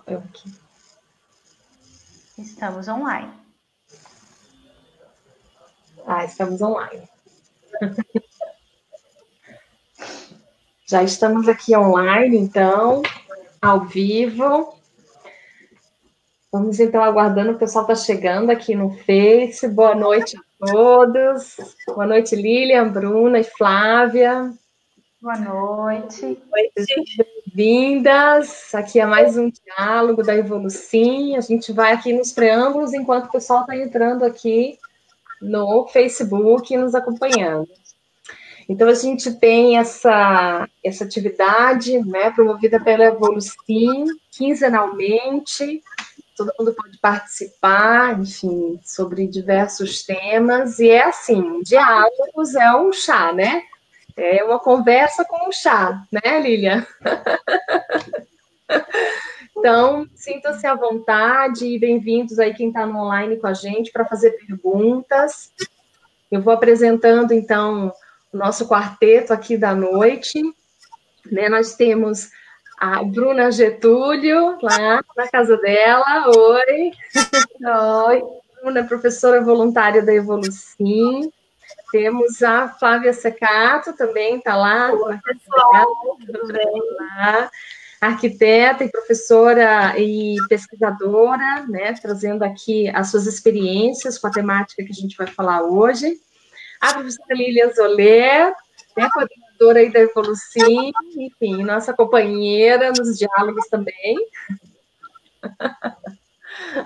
Eu aqui. Estamos online. Estamos online. Já estamos aqui online, então, ao vivo. Vamos, então, aguardando, o pessoal está chegando aqui no Face. Boa noite a todos. Boa noite, Lilian, Bruna e Flávia. Boa noite. Bem-vindas. Aqui é mais um diálogo da Evolucim. A gente vai aqui nos preâmbulos enquanto o pessoal está entrando aqui no Facebook e nos acompanhando. Então, a gente tem essa atividade, né, promovida pela Evolucim, quinzenalmente. Todo mundo pode participar, enfim, sobre diversos temas. E é assim, diálogos é um chá, né? É uma conversa com um chá, né, Lilian? Então, sintam-se à vontade e bem-vindos aí quem está no online com a gente para fazer perguntas. Eu vou apresentando, então, o nosso quarteto aqui da noite. Né? Nós temos a Bruna Getúlio, lá na casa dela. Oi! Oi! Bruna é professora voluntária da Evolucim. Temos a Flávia Secato, também está lá. Oi, pessoal, tudo bem? Arquiteta e professora e pesquisadora, né, trazendo aqui as suas experiências com a temática que a gente vai falar hoje. A professora Lilian Zoller, né, coordenadora aí da Evolucim, enfim, nossa companheira nos diálogos também.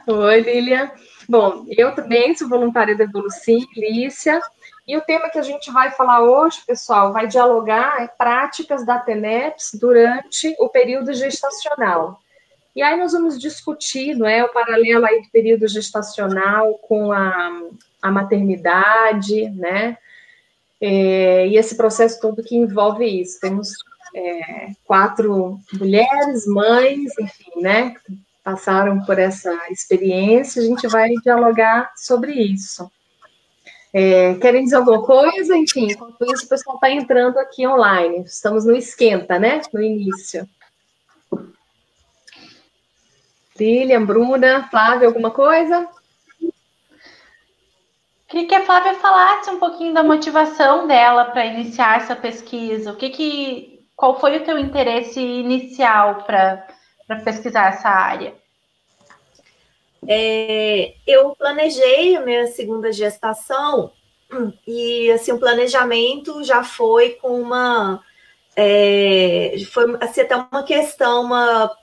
Oi, Lilian. Bom, eu também sou voluntária da Evolucim, Lícia, e o tema que a gente vai falar hoje, pessoal, vai dialogar práticas da TENEPS durante o período gestacional. E aí nós vamos discutir, não é, o paralelo aí do período gestacional com a maternidade, né, e esse processo todo que envolve isso. Temos 4 mulheres, mães, enfim, né, que passaram por essa experiência, a gente vai dialogar sobre isso. Querem dizer alguma coisa? Enfim, enquanto isso, o pessoal está entrando aqui online. Estamos no esquenta, né? No início. Lilian, Bruna, Flávia, alguma coisa? Queria que a Flávia falasse um pouquinho da motivação dela para iniciar essa pesquisa. Qual foi o teu interesse inicial para pesquisar essa área? Eu planejei a minha segunda gestação e assim, o planejamento já foi com foi assim, até uma questão, uma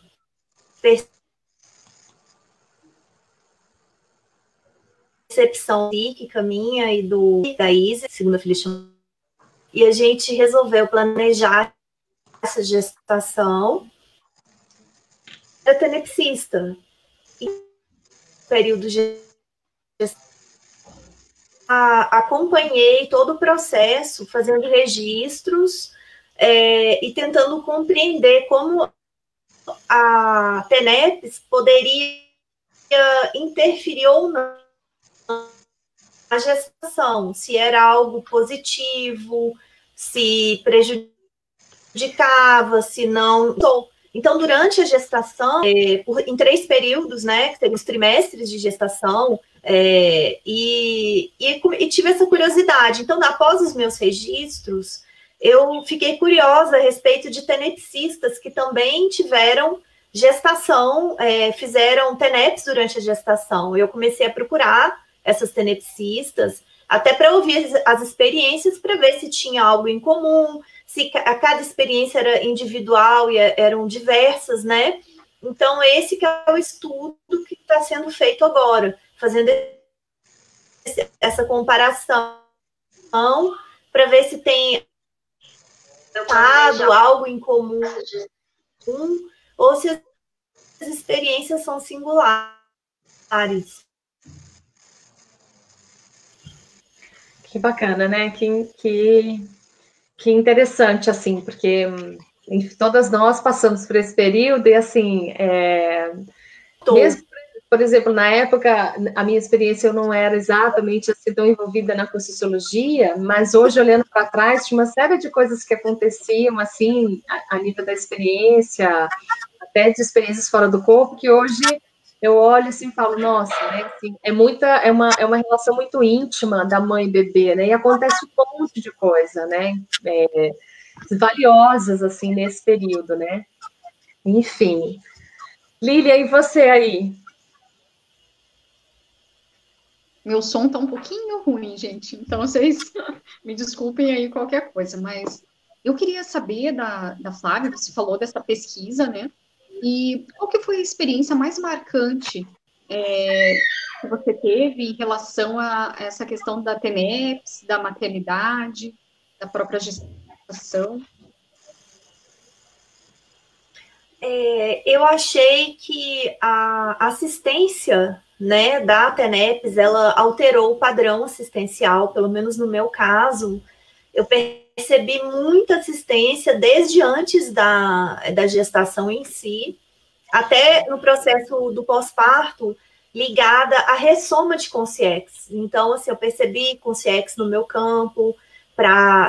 percepção psíquica minha e da Isa, segunda filha, e a gente resolveu planejar essa gestação. Eu tenepsista. Período de acompanhei todo o processo, fazendo registros e tentando compreender como a TENEPS poderia interferir ou não na gestação, se era algo positivo, se prejudicava, se não. Então, durante a gestação, em 3 períodos, né, que tem os trimestres de gestação, e tive essa curiosidade. Então, após os meus registros, eu fiquei curiosa a respeito de tenepsistas que também tiveram gestação, fizeram TENEPS durante a gestação. Eu comecei a procurar essas tenepsistas, até para ouvir as experiências, para ver se tinha algo em comum, se cada experiência era individual e eram diversas, né? Então, esse que é o estudo que está sendo feito agora, fazendo essa comparação para ver se tem algo em comum ou se as experiências são singulares. Que bacana, né? Que interessante, assim, porque todas nós passamos por esse período e, assim, mesmo, por exemplo, na época, a minha experiência, eu não era exatamente assim, tão envolvida na Conscienciologia, mas hoje, olhando para trás, tinha uma série de coisas que aconteciam, assim, a nível da experiência, até de experiências fora do corpo, que hoje eu olho assim e falo, nossa, né, assim, é uma relação muito íntima da mãe e bebê, né, e acontece um monte de coisa, né, valiosas, assim, nesse período, né, enfim. Lília, e você aí? Meu som tá um pouquinho ruim, gente, então vocês me desculpem aí qualquer coisa, mas eu queria saber da Flávia, você falou dessa pesquisa, né? E qual que foi a experiência mais marcante que você teve em relação a essa questão da TENEPS, da maternidade, da própria gestação? Eu achei que a assistência, né, da TENEPS, ela alterou o padrão assistencial, pelo menos no meu caso. Eu percebi muita assistência desde antes da gestação em si, até no processo do pós-parto, ligada à ressoma de consciex. Então, assim, eu percebi consciex no meu campo,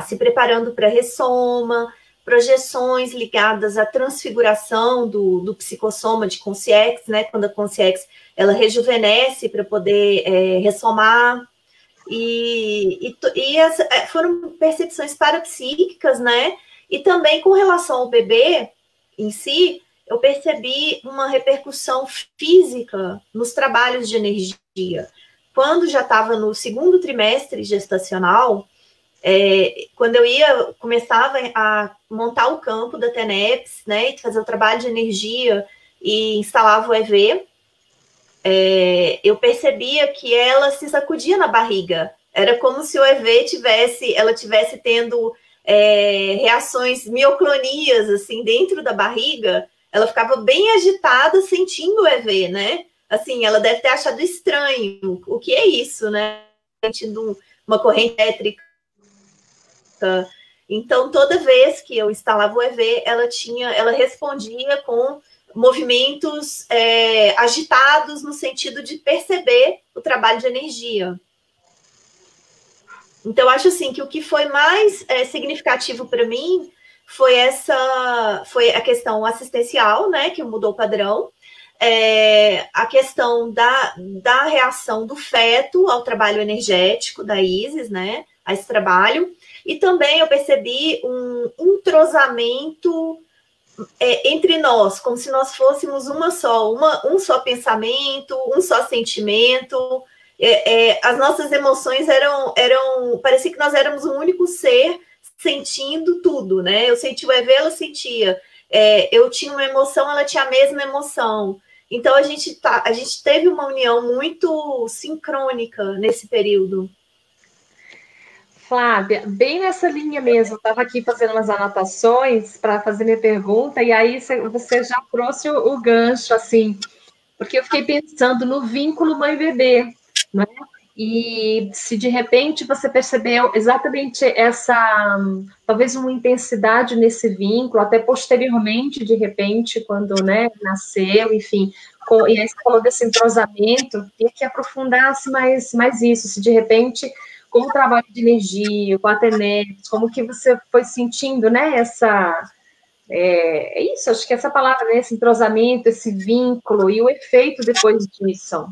se preparando para a ressoma, projeções ligadas à transfiguração do psicossoma de consciex, né? Quando a consciex ela rejuvenesce para poder ressomar. Foram percepções parapsíquicas, né? E também com relação ao bebê em si, eu percebi uma repercussão física nos trabalhos de energia. Quando já estava no segundo trimestre gestacional, quando eu começava a montar o campo da TENEPS, né, e fazer o trabalho de energia e instalava o EV, eu percebia que ela se sacudia na barriga. Era como se o EV tivesse tendo reações mioclonias, assim, dentro da barriga. Ela ficava bem agitada sentindo o EV, né? Assim, ela deve ter achado estranho. O que é isso, né? Sentindo uma corrente elétrica. Então, toda vez que eu instalava o EV, ela respondia com movimentos agitados no sentido de perceber o trabalho de energia. Então, acho assim que o que foi mais significativo para mim foi a questão assistencial, né, que mudou o padrão, a questão da reação do feto ao trabalho energético da Isis, né, a esse trabalho, e também eu percebi um entrosamento entre nós, como se nós fôssemos um só pensamento, um só sentimento. As nossas emoções parecia que nós éramos um único ser sentindo tudo, né? Eu senti o EV, ela sentia. Eu tinha uma emoção, ela tinha a mesma emoção. Então, a gente teve uma união muito sincrônica nesse período. Flávia, bem nessa linha mesmo, eu estava aqui fazendo umas anotações para fazer minha pergunta, e aí você já trouxe o gancho, assim, porque eu fiquei pensando no vínculo mãe-bebê, né? E se de repente você percebeu exatamente talvez uma intensidade nesse vínculo, até posteriormente, de repente, quando, né, nasceu, enfim, e aí você falou desse entrosamento, queria que aprofundasse mais isso, se de repente, com o trabalho de energia, com a TENEPS, como que você foi sentindo, né, isso, acho que essa palavra, né, esse entrosamento, esse vínculo, e o efeito depois disso.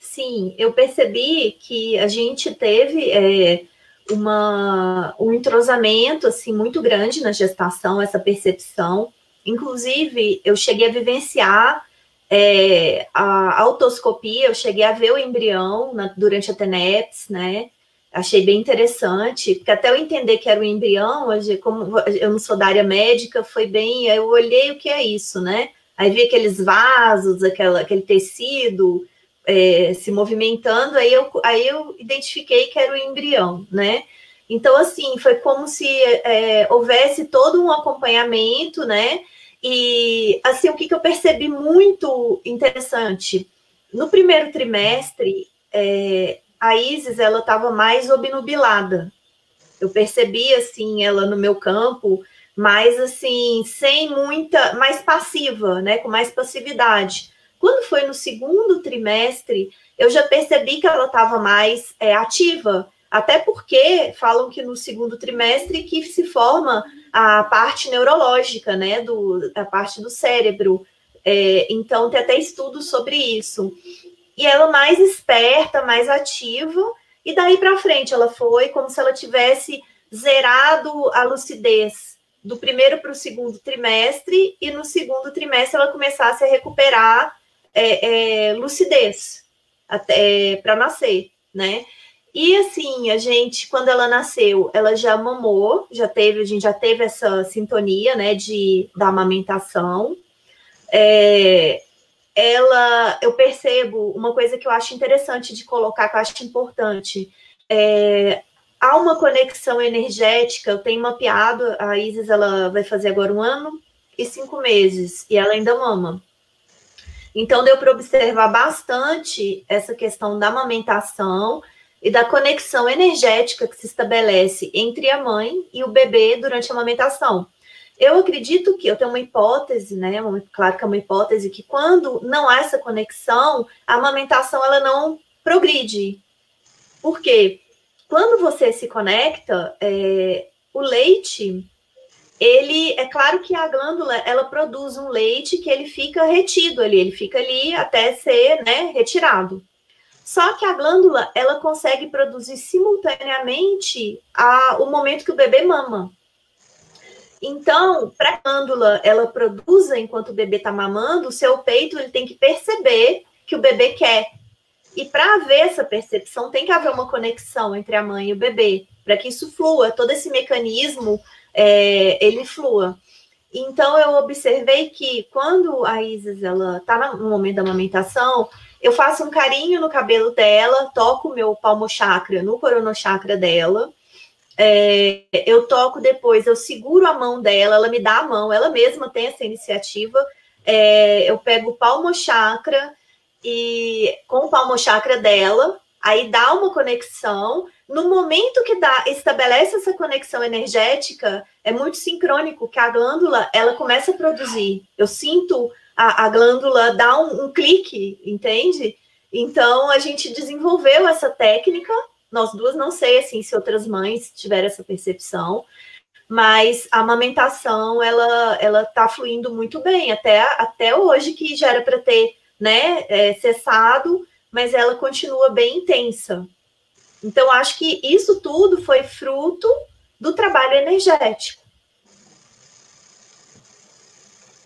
Sim, eu percebi que a gente teve um entrosamento assim, muito grande na gestação, essa percepção. Inclusive, eu cheguei a vivenciar a autoscopia, eu cheguei a ver o embrião durante a TENEPS, né? Achei bem interessante, porque até eu entender que era o embrião, como eu não sou da área médica, eu olhei o que é isso, né? Aí vi aqueles vasos, aquele tecido se movimentando, aí eu identifiquei que era o embrião, né? Então, assim, foi como se houvesse todo um acompanhamento, né? E, assim, o que eu percebi muito interessante, no primeiro trimestre, a Isis, ela estava mais obnubilada. Eu percebi, assim, ela no meu campo, mais, assim, mais passiva, né? Com mais passividade. Quando foi no segundo trimestre, eu já percebi que ela estava mais ativa, Até porque falam que no segundo trimestre que se forma a parte neurológica, né, a parte do cérebro. Então, tem até estudos sobre isso. E ela mais esperta, mais ativa, e daí para frente ela foi como se ela tivesse zerado a lucidez do primeiro para o segundo trimestre, e no segundo trimestre ela começasse a recuperar lucidez para nascer, né? E assim, a gente, quando ela nasceu, ela já mamou, a gente já teve essa sintonia, né, da amamentação. Eu percebo uma coisa que eu acho interessante de colocar, que eu acho importante. Há uma conexão energética, eu tenho mapeado, a Isis, ela vai fazer agora 1 ano e 5 meses, e ela ainda mama. Então, deu para observar bastante essa questão da amamentação e da conexão energética que se estabelece entre a mãe e o bebê durante a amamentação. Eu acredito que, eu tenho uma hipótese, né, claro que é uma hipótese, que quando não há essa conexão, a amamentação ela não progride. Por quê? Quando você se conecta, o leite, é claro que a glândula, ela produz um leite que ele fica retido ali, ele fica ali até ser, né, retirado. Só que a glândula, ela consegue produzir simultaneamente o momento que o bebê mama. Então, para a glândula, ela produza enquanto o bebê está mamando, o seu peito ele tem que perceber que o bebê quer. E para haver essa percepção, tem que haver uma conexão entre a mãe e o bebê, para que isso flua, todo esse mecanismo, ele flua. Então, eu observei que quando a Isis está no momento da amamentação, eu faço um carinho no cabelo dela, toco o meu palmo-chakra no coronochakra dela, eu toco depois, eu seguro a mão dela, ela me dá a mão, ela mesma tem essa iniciativa, eu pego o palmo-chakra e com o palmo-chakra dela, aí dá uma conexão. No momento que estabelece essa conexão energética, é muito sincrônico, que a glândula, ela começa a produzir. Eu sinto a glândula dar um clique, entende? Então, a gente desenvolveu essa técnica, nós duas, não sei assim, se outras mães tiveram essa percepção, mas a amamentação, ela tá fluindo muito bem, até hoje, que já era para ter, né, cessado, mas ela continua bem intensa. Então, acho que isso tudo foi fruto do trabalho energético.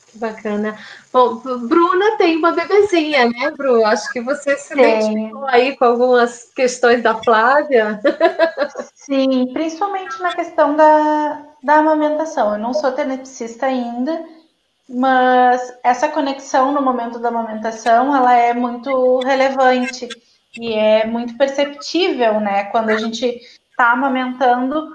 Que bacana. Bom, Bruna tem uma bebezinha, né, Bru? Acho que você se identificou aí com algumas questões da Flávia. Sim, principalmente na questão da amamentação. Eu não sou tenepsista ainda, mas essa conexão no momento da amamentação, ela é muito relevante e é muito perceptível, né? Quando a gente está amamentando,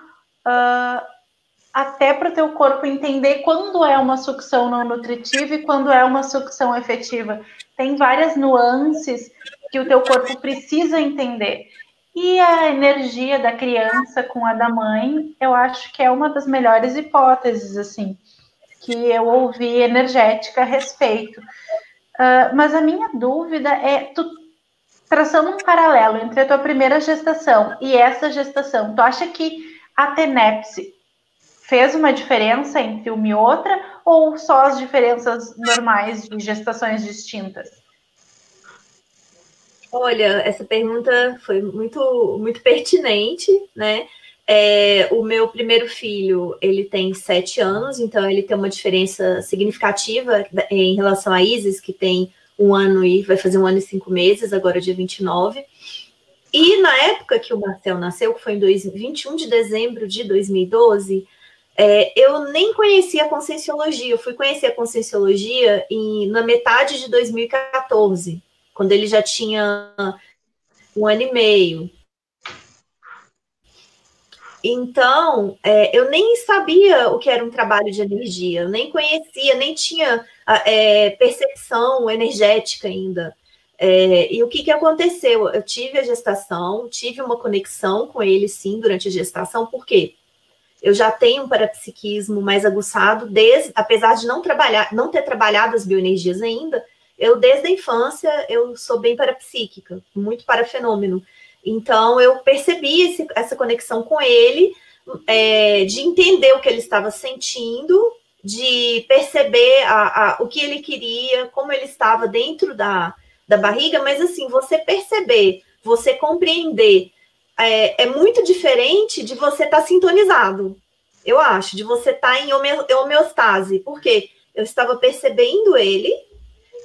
até para o teu corpo entender quando é uma sucção não nutritiva e quando é uma sucção efetiva. Tem várias nuances que o teu corpo precisa entender. E a energia da criança com a da mãe, eu acho que é uma das melhores hipóteses, assim, que eu ouvi energética a respeito. Mas a minha dúvida é, traçando um paralelo entre a tua primeira gestação e essa gestação, tu acha que a TENEPS fez uma diferença entre uma e outra, ou só as diferenças normais de gestações distintas? Olha, essa pergunta foi muito, muito pertinente, né? O meu primeiro filho, ele tem 7 anos, então ele tem uma diferença significativa em relação a Isis, que tem 1 ano e vai fazer 1 ano e 5 meses, agora dia 29. E na época que o Marcel nasceu, que foi em 21 de dezembro de 2012, eu nem conhecia a Conscienciologia. Eu fui conhecer a Conscienciologia na metade de 2014, quando ele já tinha 1 ano e meio. Então, eu nem sabia o que era um trabalho de energia, eu nem conhecia, nem tinha percepção energética ainda. E o que aconteceu? Eu tive a gestação, tive uma conexão com ele, sim, durante a gestação. Por quê? Eu já tenho um parapsiquismo mais aguçado, apesar de não ter trabalhado as bioenergias ainda, desde a infância, eu sou bem parapsíquica, muito parafenômeno. Então, eu percebi essa conexão com ele, de entender o que ele estava sentindo, de perceber o que ele queria, como ele estava dentro da barriga, mas assim, você perceber, você compreender, é muito diferente de você estar sintonizado, eu acho, de você estar em homeostase, porque eu estava percebendo ele,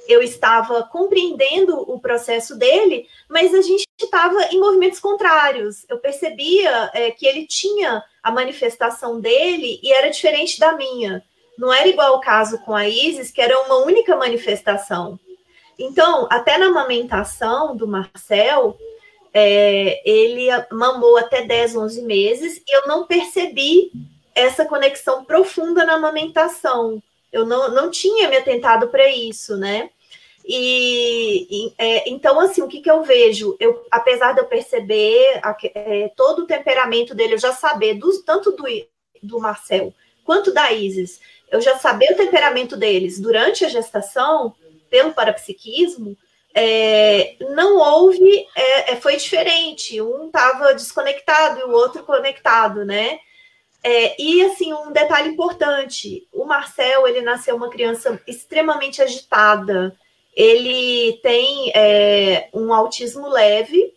eu estava compreendendo o processo dele, mas a gente estava em movimentos contrários. Eu percebia que ele tinha a manifestação dele e era diferente da minha. Não era igual o caso com a Isis, que era uma única manifestação. Então, até na amamentação do Marcel, ele mamou até 10, 11 meses e eu não percebi essa conexão profunda na amamentação. Eu não tinha me atentado para isso, né? Então, assim, o que eu vejo? Apesar de eu perceber todo o temperamento dele, eu já saber, tanto do Marcel quanto da Isis, eu já saber o temperamento deles durante a gestação, pelo parapsiquismo, não houve, foi diferente. Um estava desconectado e o outro conectado, né? E, assim, um detalhe importante, o Marcel, ele nasceu uma criança extremamente agitada, ele tem um autismo leve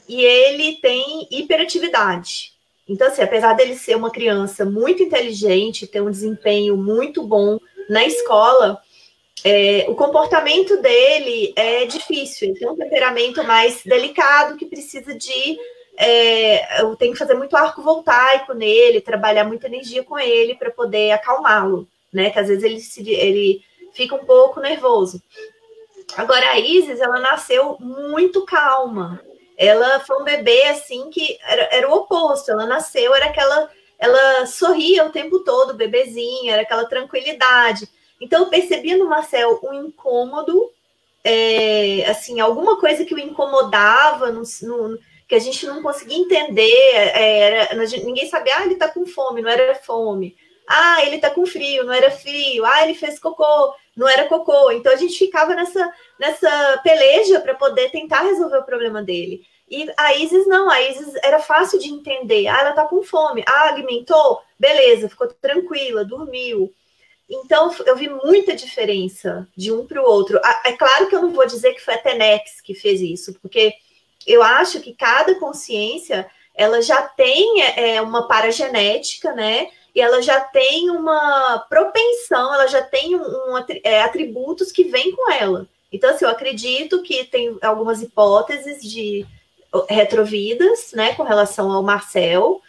e ele tem hiperatividade. Então, assim, apesar dele ser uma criança muito inteligente, ter um desempenho muito bom na escola, o comportamento dele é difícil, ele tem um temperamento mais delicado que precisa de... eu tenho que fazer muito arco voltaico nele, trabalhar muita energia com ele para poder acalmá-lo, né? Que às vezes ele fica um pouco nervoso. Agora, a Isis, ela nasceu muito calma. Ela foi um bebê, assim, que era o oposto. Ela nasceu, ela sorria o tempo todo, bebezinha, era aquela tranquilidade. Então, eu percebia no Marcel um incômodo, assim, alguma coisa que o incomodava, que a gente não conseguia entender. Ninguém sabia, ele tá com fome, não era fome. Ele tá com frio, não era frio. Ele fez cocô, não era cocô. Então, a gente ficava nessa peleja para poder tentar resolver o problema dele. E a Isis não, a Isis era fácil de entender. Ela tá com fome. Alimentou? Beleza, ficou tranquila, dormiu. Então, eu vi muita diferença de um para o outro. É claro que eu não vou dizer que foi a Tenex que fez isso, porque eu acho que cada consciência, ela já tem uma paragenética, né? E ela já tem uma propensão, ela já tem atributos que vêm com ela. Então, assim, eu acredito que tem algumas hipóteses de retrovidas, né, com relação ao Marcel,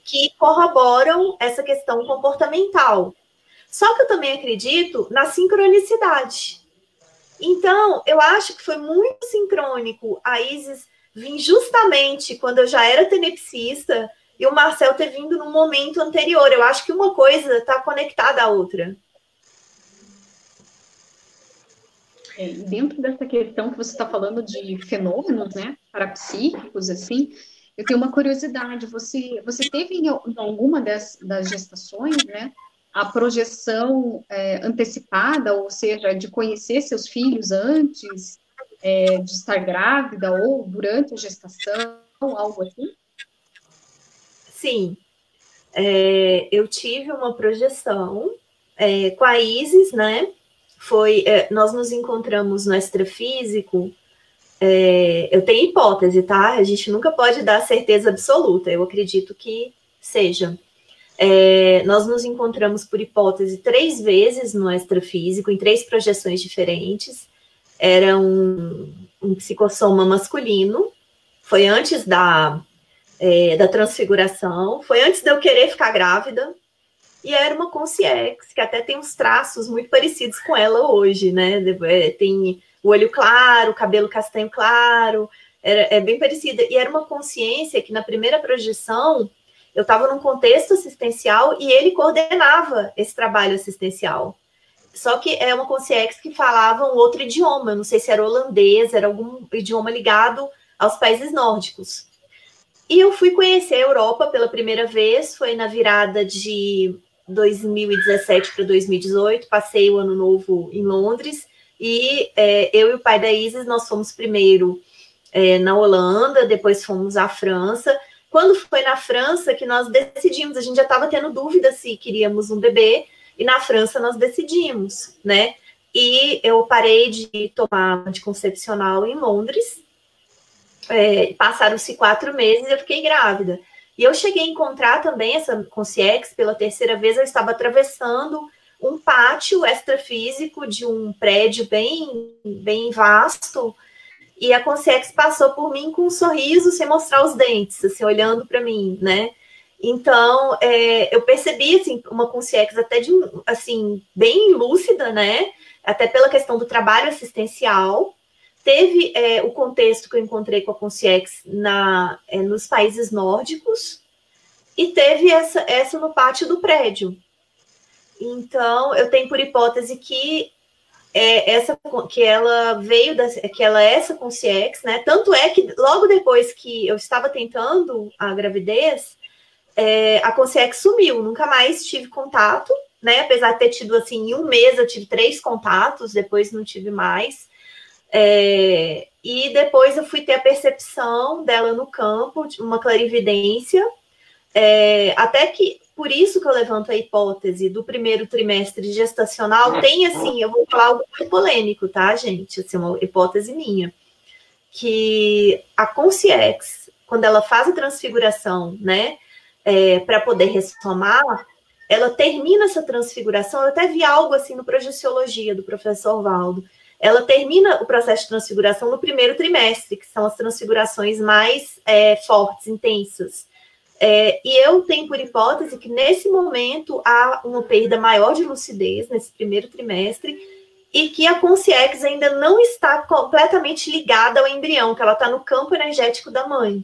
que corroboram essa questão comportamental. Só que eu também acredito na sincronicidade. Então, eu acho que foi muito sincrônico a Isis vir justamente quando eu já era tenepsista e o Marcel ter vindo num momento anterior. Eu acho que uma coisa está conectada à outra. Dentro dessa questão que você está falando de fenômenos, né, parapsíquicos, assim, eu tenho uma curiosidade. Você teve em alguma das gestações, né, a projeção antecipada, ou seja, de conhecer seus filhos antes de estar grávida ou durante a gestação, algo assim? Sim, eu tive uma projeção com a Isis, né? Nós nos encontramos no extrafísico. Eu tenho hipótese, tá? A gente nunca pode dar certeza absoluta. Eu acredito que seja. Nós nos encontramos por hipótese 3 vezes no extrafísico, em 3 projeções diferentes. Era um psicossoma masculino. Foi antes da transfiguração, foi antes de eu querer ficar grávida, e era uma consciex, que até tem uns traços muito parecidos com ela hoje, né? Tem o olho claro, o cabelo castanho claro, é bem parecida. E era uma consciência que na primeira projeção eu estava num contexto assistencial e ele coordenava esse trabalho assistencial. Só que é uma consciex que falava um outro idioma, eu não sei se era holandês, era algum idioma ligado aos países nórdicos. E eu fui conhecer a Europa pela primeira vez, foi na virada de 2017 para 2018, passei o ano novo em Londres, e eu e o pai da Isis, nós fomos primeiro na Holanda, depois fomos à França. Quando foi na França que nós decidimos, a gente já estava tendo dúvida se queríamos um bebê, e na França nós decidimos, né? E eu parei de tomar anticoncepcional em Londres, passaram-se 4 meses e eu fiquei grávida. E eu cheguei a encontrar também essa Concierge pela 3ª vez, eu estava atravessando um pátio extrafísico de um prédio bem, bem vasto, e a Concierge passou por mim com um sorriso, sem mostrar os dentes, assim, olhando para mim, né? Então, eu percebi, assim, uma Concierge até assim, bem lúcida, né? Até pela questão do trabalho assistencial. Teve o contexto que eu encontrei com a Concierge nos países nórdicos, e teve essa no pátio do prédio. Então, eu tenho por hipótese que que ela veio que ela é essa Concierge, né? Tanto é que logo depois que eu estava tentando a gravidez, a Concierge sumiu, nunca mais tive contato, né? Apesar de ter tido, assim, em um mês eu tive 3 contatos, depois não tive mais. E depois eu fui ter a percepção dela no campo, uma clarividência, até que, por isso que eu levanto a hipótese do primeiro trimestre gestacional, tem, assim, eu vou falar algo muito polêmico, tá, gente? Assim, uma hipótese minha, que a Concierge, quando ela faz a transfiguração, né, para poder ressomar, ela termina essa transfiguração, eu até vi algo assim no Projeciologia, do professor Valdo, ela termina o processo de transfiguração no primeiro trimestre, que são as transfigurações mais fortes, intensas. E eu tenho por hipótese que nesse momento há uma perda maior de lucidez, nesse primeiro trimestre, e que a Concierge ainda não está completamente ligada ao embrião, que ela está no campo energético da mãe.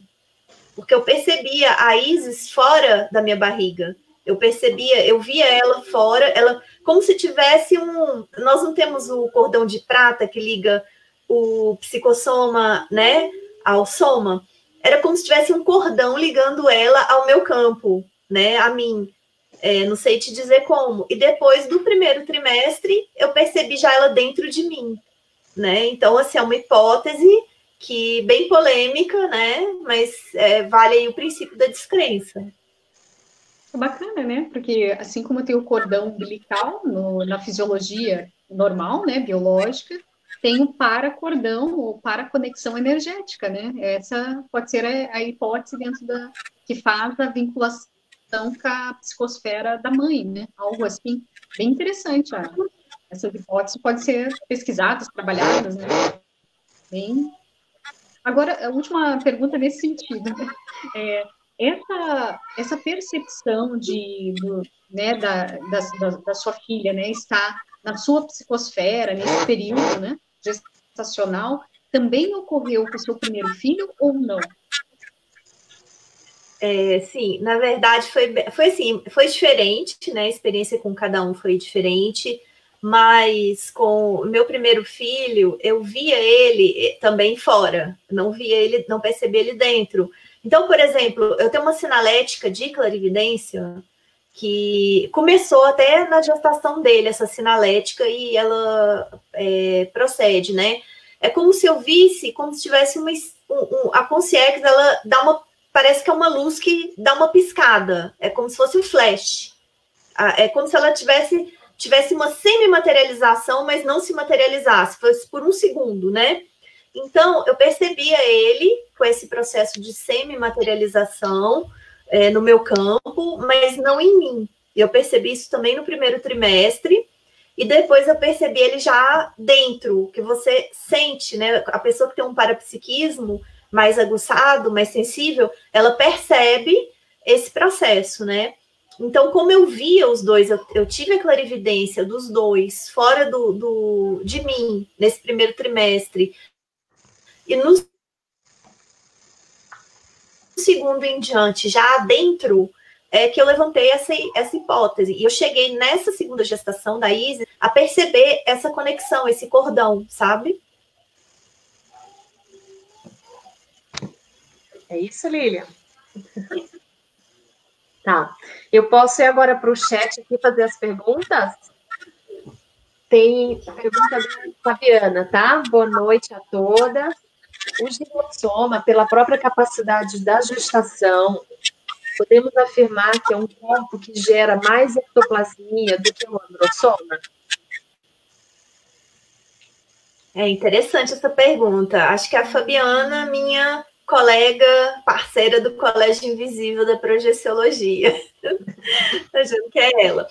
Porque eu percebia a Isis fora da minha barriga. Eu via ela fora, ela como se tivesse nós não temos o cordão de prata que liga o psicossoma, né, ao soma. Era como se tivesse um cordão ligando ela ao meu campo, né, a mim. Não sei te dizer como. E depois do primeiro trimestre, eu percebi já ela dentro de mim, né? Então, assim, é uma hipótese que bem polêmica, né? Mas vale aí o princípio da descrença. Bacana, né? Porque assim como tem o cordão umbilical na fisiologia normal, né, biológica, tem o paracordão ou paraconexão energética, né? Essa pode ser a hipótese dentro que faz a vinculação com a psicosfera da mãe, né? Algo assim, bem interessante. Essas hipóteses podem ser pesquisadas, trabalhadas, né? Bem... Agora, a última pergunta nesse sentido, né? Essa percepção né, da sua filha, né, estar na sua psicosfera, nesse período, né, gestacional, também ocorreu com o seu primeiro filho ou não? Sim, na verdade foi assim, foi diferente, né? A experiência com cada um foi diferente, mas com o meu primeiro filho, eu via ele também fora, não via ele, não percebia ele dentro. Então, por exemplo, eu tenho uma sinalética de clarividência que começou até na gestação dele, essa sinalética, e ela procede, né? É como se eu visse, como se tivesse a Concierge, ela dá parece que é uma luz que dá uma piscada, é como se fosse um flash. É como se ela tivesse uma semi-materialização, mas não se materializasse, fosse por um segundo, né? Então, eu percebia ele com esse processo de semi-materialização no meu campo, mas não em mim. Eu percebi isso também no primeiro trimestre, e depois eu percebi ele já dentro, que você sente, né? A pessoa que tem um parapsiquismo mais aguçado, mais sensível, ela percebe esse processo, né? Então, como eu via os dois, eu tive a clarividência dos dois fora de mim, nesse primeiro trimestre, e no segundo em diante, já dentro, que eu levantei essa hipótese. E eu cheguei nessa segunda gestação da Isis a perceber essa conexão, esse cordão, sabe? É isso, Lilian? Tá. Eu posso ir agora para o chat aqui fazer as perguntas? Tem pergunta da Fabiana, tá? Boa noite a todas. o ginecossoma, pela própria capacidade da gestação, podemos afirmar que é um corpo que gera mais ectoplasmia do que o androssoma? É interessante essa pergunta. Acho que a Fabiana, minha colega, parceira do Colégio Invisível da Projeciologia, achando que é ela.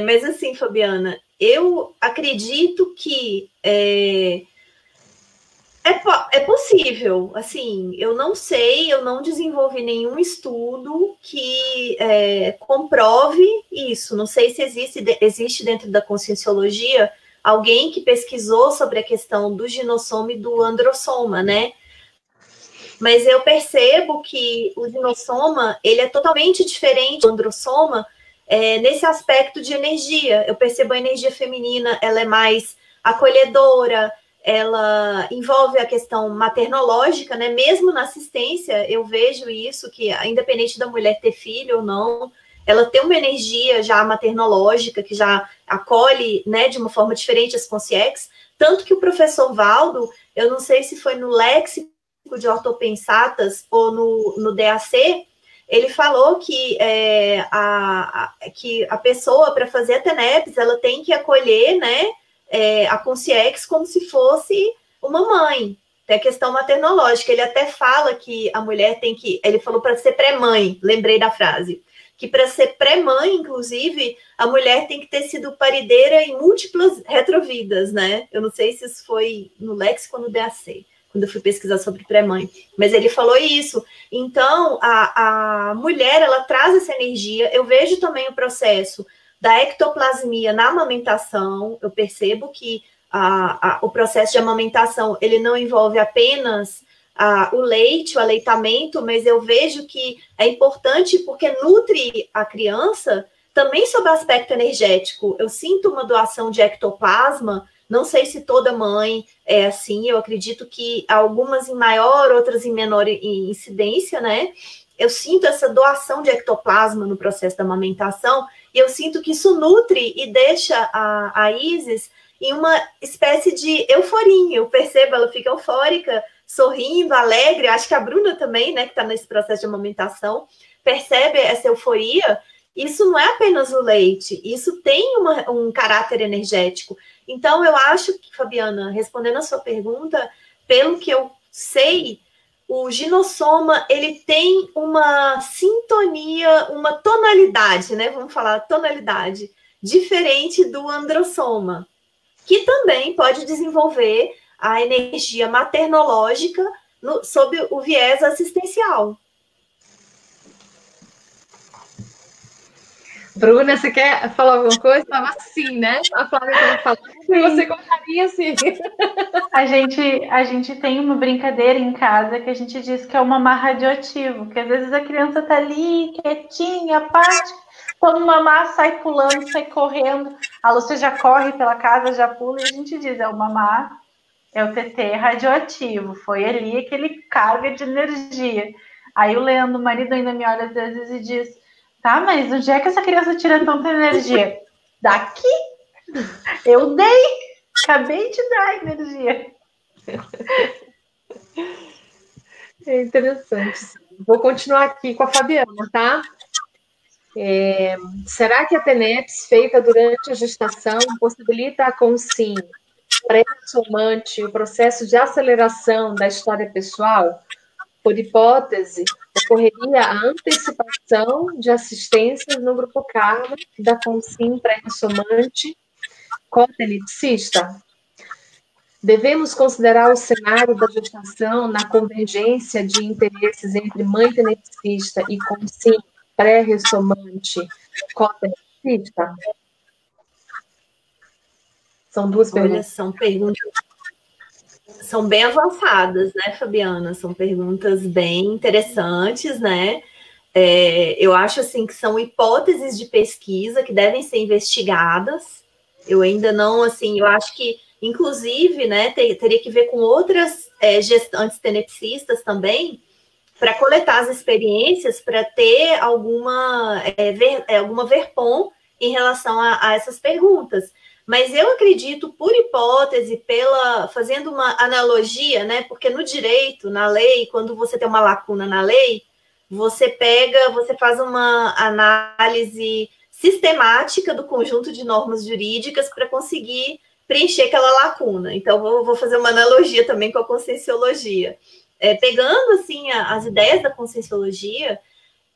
Mas assim, Fabiana, eu acredito que é possível. Assim, eu não sei, eu não desenvolvi nenhum estudo que comprove isso. Não sei se existe dentro da conscienciologia alguém que pesquisou sobre a questão do ginossoma e do androssoma, né? Mas eu percebo que o ginossoma, ele é totalmente diferente do androssoma nesse aspecto de energia. Eu percebo a energia feminina, ela é mais acolhedora, ela envolve a questão maternológica, né? Mesmo na assistência, eu vejo isso, que independente da mulher ter filho ou não, ela tem uma energia já maternológica, que já acolhe, né, de uma forma diferente as consciex, tanto que o professor Valdo, eu não sei se foi no léxico de ortopensatas ou no DAC, ele falou que a pessoa, para fazer a TENEPS, ela tem que acolher, né, a consciex como se fosse uma mãe. Tem a questão maternológica. Ele até fala que a mulher tem que... Ele falou para ser pré-mãe, lembrei da frase. Que para ser pré-mãe, inclusive, a mulher tem que ter sido parideira em múltiplas retrovidas, né? Eu não sei se isso foi no léxico ou no DAC, quando eu fui pesquisar sobre pré-mãe. Mas ele falou isso. Então, a mulher, ela traz essa energia. Eu vejo também o processo da ectoplasmia na amamentação. Eu percebo que o processo de amamentação, ele não envolve apenas o leite, o aleitamento, mas eu vejo que é importante porque nutre a criança também sob o aspecto energético. Eu sinto uma doação de ectoplasma, não sei se toda mãe é assim, eu acredito que algumas em maior, outras em menor incidência, né? Eu sinto essa doação de ectoplasma no processo da amamentação e eu sinto que isso nutre e deixa a Isis em uma espécie de euforia. Eu percebo, ela fica eufórica, sorrindo, alegre. Acho que a Bruna também, né, que está nesse processo de amamentação, percebe essa euforia. Isso não é apenas o leite, isso tem um caráter energético. Então, eu acho que, Fabiana, respondendo a sua pergunta, pelo que eu sei, o ginossoma, ele tem uma sintonia, uma tonalidade, né? Vamos falar tonalidade, diferente do androssoma, que também pode desenvolver a energia maternológica sob o viés assistencial. Bruna, você quer falar alguma coisa? Estava assim, né? A Flávia estava falando que você gostaria assim. A gente tem uma brincadeira em casa que a gente diz que é o mamar radioativo, que às vezes a criança tá ali, quietinha, apática, quando o mamar sai pulando, sai correndo, a Lúcia já corre pela casa, já pula, e a gente diz, é o mamar, é o TT radioativo, foi ali aquele carga de energia. Aí o Leandro, o marido, ainda me olha às vezes e diz, tá, mas onde é que essa criança tira tanta energia? Daqui? Eu dei! Acabei de dar energia. É interessante. Vou continuar aqui com a Fabiana, tá? Será que a TENEPS feita durante a gestação possibilita a CONSIM pré-somante o processo de aceleração da história pessoal? Por hipótese, ocorreria a antecipação de assistências no grupo Karma da CONSIM pré-somante cotenepsista? Devemos considerar o cenário da gestação na convergência de interesses entre mãe tenepsista e CONSIM pré-ressomante cotenepsista? São duas perguntas. São perguntas, são bem avançadas, né, Fabiana? São perguntas bem interessantes, né? Eu acho, assim, que são hipóteses de pesquisa que devem ser investigadas. Eu ainda não, assim, eu acho que, inclusive, né, teria que ver com outras gestantes tenepsistas também, para coletar as experiências, para ter alguma verpom em relação a essas perguntas. Mas eu acredito, por hipótese, fazendo uma analogia, né? Porque no direito, na lei, quando você tem uma lacuna na lei, você faz uma análise sistemática do conjunto de normas jurídicas para conseguir preencher aquela lacuna. Então, vou fazer uma analogia também com a conscienciologia. Pegando, assim, as ideias da conscienciologia,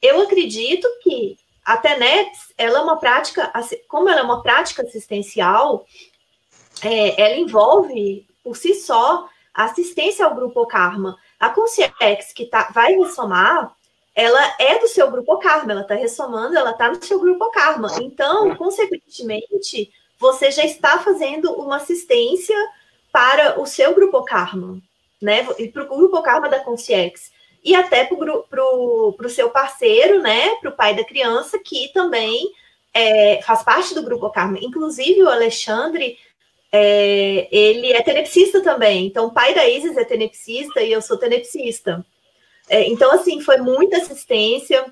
eu acredito que a TENEPS, ela é uma prática, como ela é uma prática assistencial, ela envolve, por si só, a assistência ao grupo karma. A Consciex, que vai ressomar, ela é do seu grupo karma, ela está ressomando, ela está no seu grupo karma. Então, consequentemente, você já está fazendo uma assistência para o seu grupo karma, né? E para o grupo karma da Consciex. E até para o seu parceiro, né? Para o pai da criança, que também faz parte do grupo karma. Inclusive, o Alexandre, ele é tenepsista também. Então, o pai da Isis é tenepsista e eu sou tenepsista. Então, assim, foi muita assistência.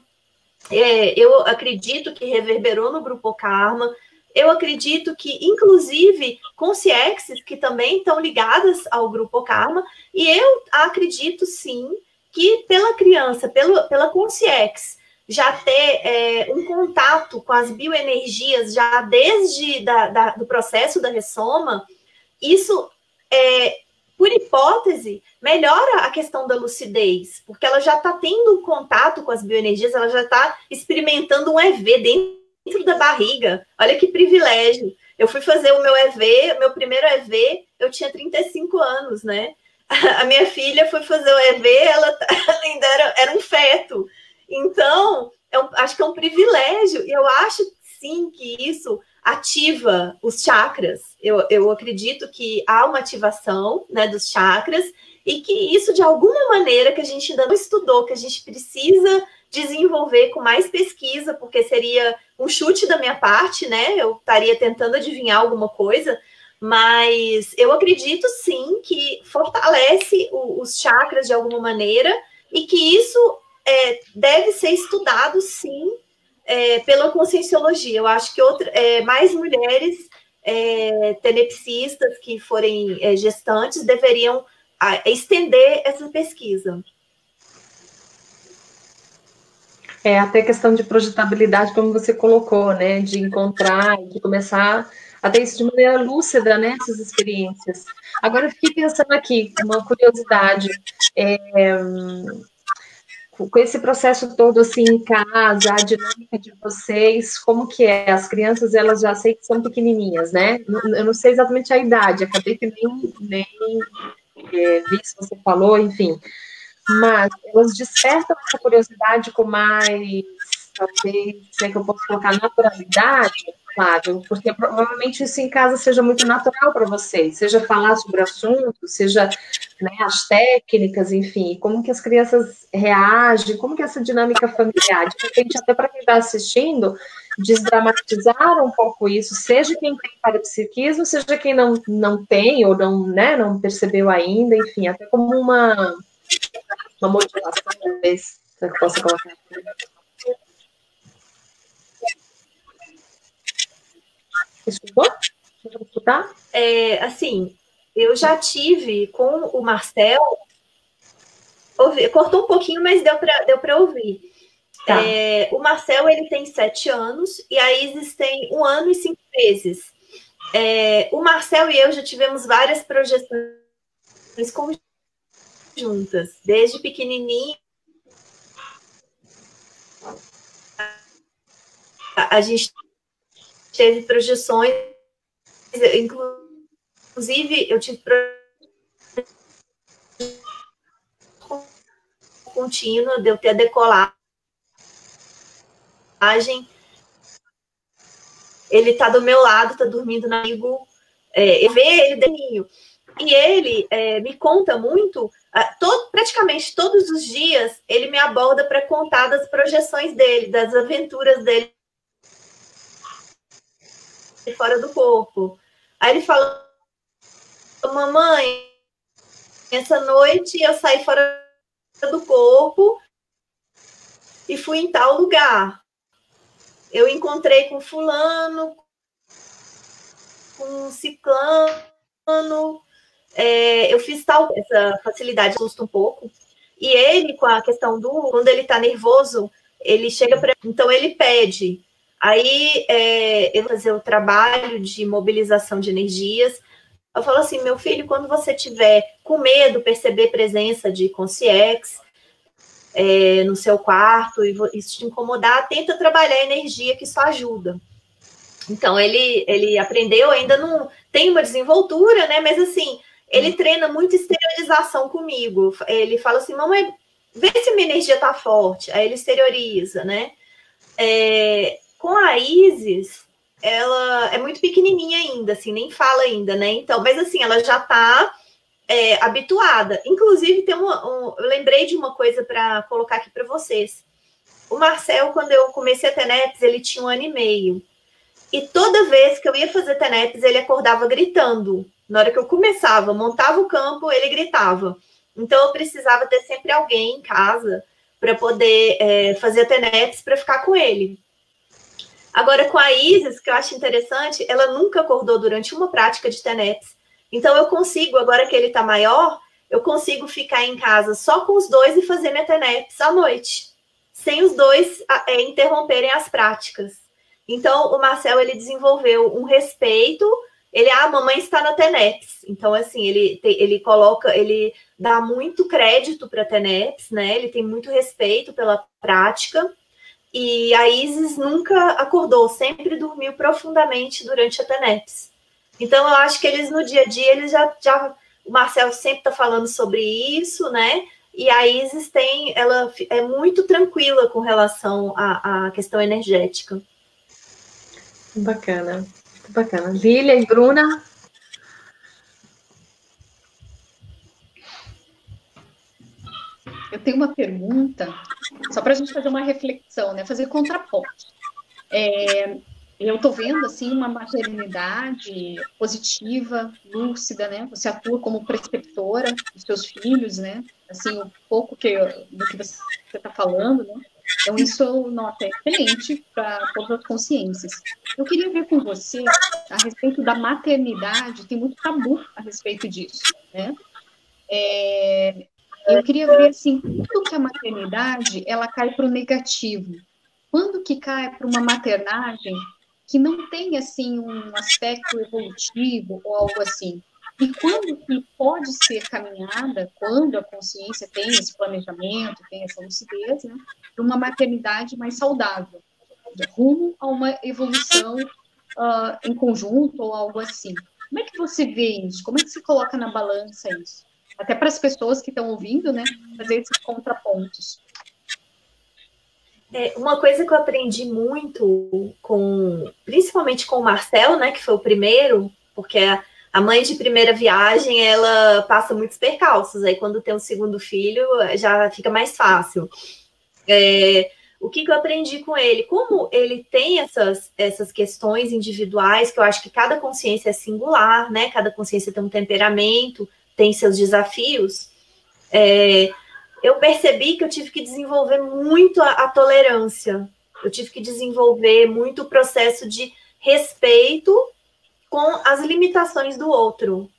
Eu acredito que reverberou no grupo karma. Eu acredito que, inclusive, consciexes que também estão ligadas ao grupo karma. E eu acredito, sim, que pela criança, pela consciex, já ter um contato com as bioenergias já desde do processo da ressoma, isso, por hipótese, melhora a questão da lucidez, porque ela já está tendo contato com as bioenergias, ela já está experimentando um EV dentro da barriga. Olha que privilégio. Eu fui fazer o meu EV, meu primeiro EV, eu tinha 35 anos, né? A minha filha foi fazer o EV, ela ainda era um feto. Então, acho que é um privilégio, e eu acho, sim, que isso ativa os chakras. Eu acredito que há uma ativação, né, dos chakras, e que isso, de alguma maneira, que a gente ainda não estudou, que a gente precisa desenvolver com mais pesquisa, porque seria um chute da minha parte, né? Eu estaria tentando adivinhar alguma coisa, mas eu acredito, sim, que fortalece os chakras de alguma maneira e que isso deve ser estudado, sim, pela conscienciologia. Eu acho que mais mulheres tenepsistas que forem gestantes deveriam estender essa pesquisa. Até questão de projetabilidade, como você colocou, né? De encontrar, de começar a ter isso de maneira lúcida, né? Essas experiências. Agora, eu fiquei pensando aqui, uma curiosidade. Com esse processo todo, assim, em casa, a dinâmica de vocês, como que é? As crianças, elas já sei que são pequenininhas, né? Eu não sei exatamente a idade, acabei que nem vi se você falou, enfim. Mas elas despertam essa curiosidade com mais, talvez, se é que eu posso colocar, naturalidade, Flávio, porque provavelmente isso em casa seja muito natural para vocês, seja falar sobre o assunto, seja, né, as técnicas, enfim, como que as crianças reagem, como que é essa dinâmica familiar, de repente até para quem está assistindo, desdramatizar um pouco isso, seja quem tem parapsiquismo, seja quem não tem, ou não percebeu ainda, enfim, até como uma motivação, talvez, que eu possa colocar. Escutou? Deixa eu escutar? Assim, eu já tive com o Marcel, cortou um pouquinho, mas deu para ouvir. Tá. O Marcel, ele tem 7 anos e a Isis tem 1 ano e 5 meses. O Marcel e eu já tivemos várias projeções juntas, desde pequenininho. A gente teve projeções, inclusive eu tive contínua de eu ter a decolagem. Ele tá do meu lado, tá dormindo na amigo, eu vejo ele deninho. E ele me conta muito, praticamente todos os dias, ele me aborda para contar das projeções dele, das aventuras dele fora do corpo. Aí ele fala: mamãe, essa noite eu saí fora do corpo e fui em tal lugar. Eu encontrei com fulano, com ciclano, eu fiz tal, essa facilidade assusta um pouco. E ele, com a questão quando ele tá nervoso, ele chega para, então ele pede. Aí eu vou fazer o trabalho de mobilização de energias. Eu falo assim, meu filho, quando você tiver com medo, perceber presença de consciex no seu quarto e isso te incomodar, tenta trabalhar a energia, que isso ajuda. Então, ele aprendeu, ainda não tem uma desenvoltura, né? Mas, assim, ele treina muito exteriorização comigo. Ele fala assim, mamãe, vê se minha energia tá forte. Aí ele exterioriza, né? Com a Isis, ela é muito pequenininha ainda, assim, nem fala ainda, né? Então, mas, assim, ela já tá habituada. Inclusive, eu lembrei de uma coisa para colocar aqui para vocês. O Marcel, quando eu comecei a TENEPS, ele tinha 1 ano e meio. E toda vez que eu ia fazer TENEPS, ele acordava gritando. Na hora que eu começava, montava o campo, ele gritava. Então, eu precisava ter sempre alguém em casa para poder fazer a TENEPS para ficar com ele. Agora, com a Isis, que eu acho interessante, ela nunca acordou durante uma prática de TENEPS. Então, eu consigo, agora que ele está maior, eu consigo ficar em casa só com os dois e fazer minha TENEPS à noite, sem os dois interromperem as práticas. Então, o Marcel, ele desenvolveu um respeito, a mamãe está na TENEPS. Então, assim, ele dá muito crédito para a TENEPS, né? Ele tem muito respeito pela prática. E a Isis nunca acordou, sempre dormiu profundamente durante a TENEPS. Então, eu acho que eles, no dia a dia, eles já o Marcel sempre está falando sobre isso, né? E a Isis ela é muito tranquila com relação à questão energética. Bacana, bacana. Lília e Bruna? Eu tenho uma pergunta, só para a gente fazer uma reflexão, né? Fazer contraponto. Eu estou vendo, assim, uma maternidade positiva, lúcida, né? Você atua como preceptora dos seus filhos, né? Assim, um pouco do que você está falando, né? Então, isso, nossa, é excelente para todas as consciências. Eu queria ver com você, a respeito da maternidade, tem muito tabu a respeito disso, né? Eu queria ver, assim, quando que a maternidade, ela cai para o negativo? Quando que cai para uma maternagem que não tem, assim, um aspecto evolutivo ou algo assim? E quando que pode ser caminhada, quando a consciência tem esse planejamento, tem essa lucidez, né, para uma maternidade mais saudável, rumo a uma evolução em conjunto ou algo assim? Como é que você vê isso? Como é que se coloca na balança isso? Até para as pessoas que estão ouvindo, né, fazer esses contrapontos. Uma coisa que eu aprendi muito, principalmente com o Marcel, né, que foi o primeiro, porque a mãe de primeira viagem, ela passa muitos percalços, aí quando tem um segundo filho, já fica mais fácil. O que eu aprendi com ele? Como ele tem essas questões individuais, que eu acho que cada consciência é singular, né, cada consciência tem um temperamento, tem seus desafios, eu percebi que eu tive que desenvolver muito a tolerância, eu tive que desenvolver muito o processo de respeito com as limitações do outro,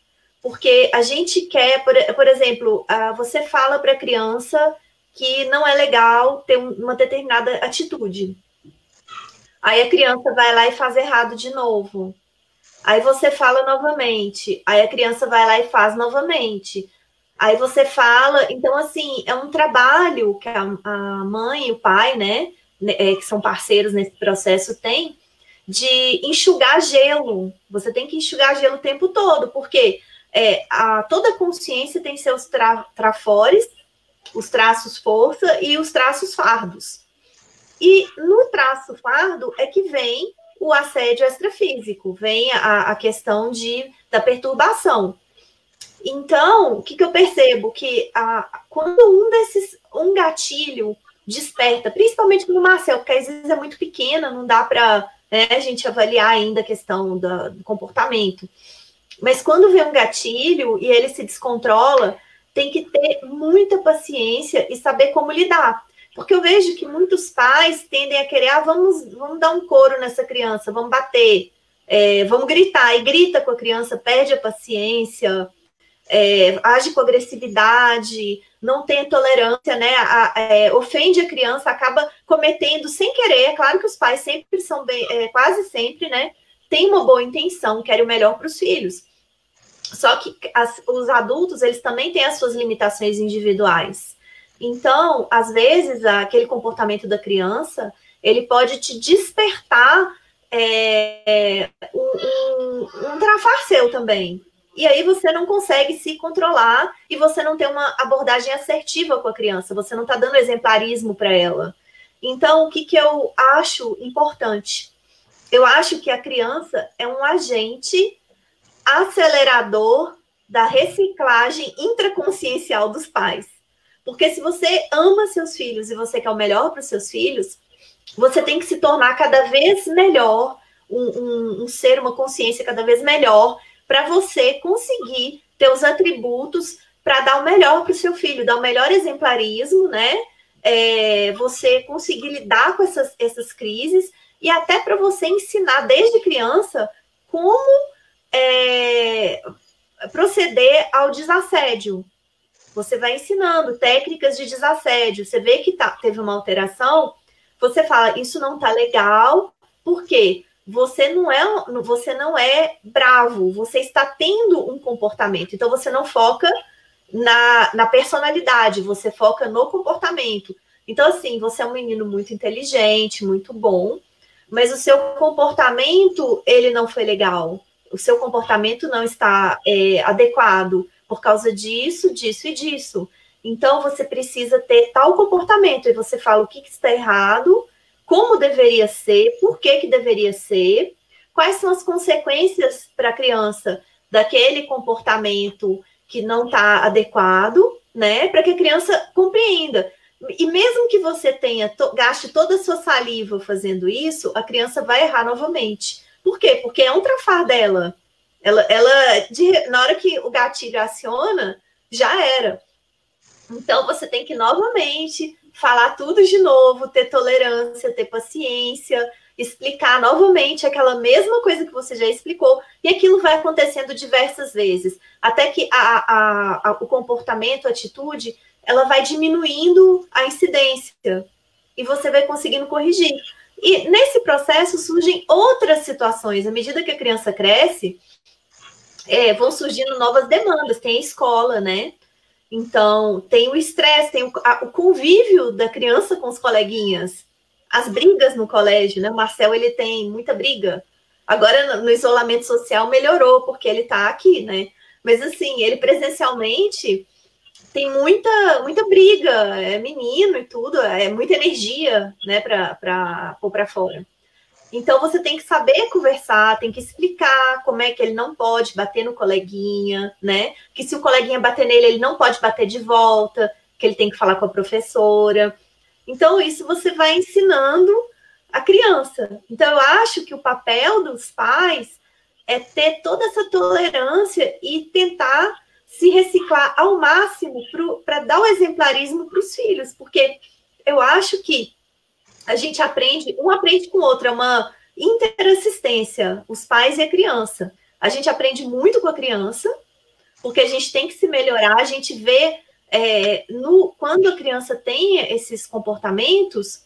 porque a gente quer, por exemplo, você fala para a criança que não é legal ter uma determinada atitude, aí a criança vai lá e faz errado de novo, aí você fala novamente, aí a criança vai lá e faz novamente. Aí você fala, então, assim, é um trabalho que a mãe e o pai, né, que são parceiros nesse processo, tem de enxugar gelo. Você tem que enxugar gelo o tempo todo, porque toda consciência tem seus trafores, os traços força e os traços fardos. E no traço fardo é que vem o assédio extrafísico, vem a questão da perturbação. Então, o que eu percebo? Que quando um gatilho desperta, principalmente no Marcel, porque às vezes é muito pequena, não dá para a gente avaliar ainda a questão do comportamento. Mas quando vem um gatilho e ele se descontrola, tem que ter muita paciência e saber como lidar. Porque eu vejo que muitos pais tendem a querer, vamos dar um couro nessa criança, vamos bater. vamos gritar, e grita com a criança, perde a paciência, age com agressividade, não tem tolerância, né? Ofende a criança, acaba cometendo sem querer. É claro que os pais sempre são quase sempre, né? Tem uma boa intenção, querem o melhor para os filhos. Só que os adultos, eles também têm as suas limitações individuais. Então, às vezes, aquele comportamento da criança, ele pode te despertar um trafar seu também. E aí você não consegue se controlar e você não tem uma abordagem assertiva com a criança, você não está dando exemplarismo para ela. Então, o que eu acho importante? Eu acho que a criança é um agente acelerador da reciclagem intraconsciencial dos pais. Porque se você ama seus filhos e você quer o melhor para os seus filhos, você tem que se tornar cada vez melhor, um ser, uma consciência cada vez melhor, para você conseguir ter os atributos para dar o melhor para o seu filho, dar o melhor exemplarismo, né? Você conseguir lidar com essas crises e até para você ensinar desde criança como proceder ao desassédio. Você vai ensinando técnicas de desassédio. Você vê que teve uma alteração, você fala, isso não tá legal, por quê? Você não é bravo, você está tendo um comportamento. Então, você não foca na personalidade, você foca no comportamento. Então, assim, você é um menino muito inteligente, muito bom, mas o seu comportamento, ele não foi legal. O seu comportamento não está adequado por causa disso, disso e disso. Então, você precisa ter tal comportamento. E você fala o que está errado, como deveria ser, por que deveria ser, quais são as consequências para a criança daquele comportamento que não está adequado, né? Para que a criança compreenda. E mesmo que você gaste toda a sua saliva fazendo isso, a criança vai errar novamente. Por quê? Porque é um trafar dela. Na hora que o gatilho aciona, já era. Então, você tem que novamente falar tudo de novo, ter tolerância, ter paciência, explicar novamente aquela mesma coisa que você já explicou, e aquilo vai acontecendo diversas vezes, até que o comportamento, a atitude, ela vai diminuindo a incidência, e você vai conseguindo corrigir. E nesse processo surgem outras situações. À medida que a criança cresce, vão surgindo novas demandas. Tem a escola, né? Então, tem o estresse, tem o convívio da criança com os coleguinhas. As brigas no colégio, né? O Marcel, ele tem muita briga. Agora, no isolamento social, melhorou, porque ele está aqui, né? Mas, assim, ele presencialmente tem muita briga, é menino e tudo, é muita energia, né, para pôr para fora. Então, você tem que saber conversar, tem que explicar como é que ele não pode bater no coleguinha, né? Que se o coleguinha bater nele, ele não pode bater de volta, que ele tem que falar com a professora. Então, isso você vai ensinando a criança. Então, eu acho que o papel dos pais é ter toda essa tolerância e tentar se reciclar ao máximo para dar o exemplarismo para os filhos, porque eu acho que a gente aprende, um aprende com o outro, é uma interassistência, os pais e a criança. A gente aprende muito com a criança, porque a gente tem que se melhorar, a gente vê, quando a criança tem esses comportamentos,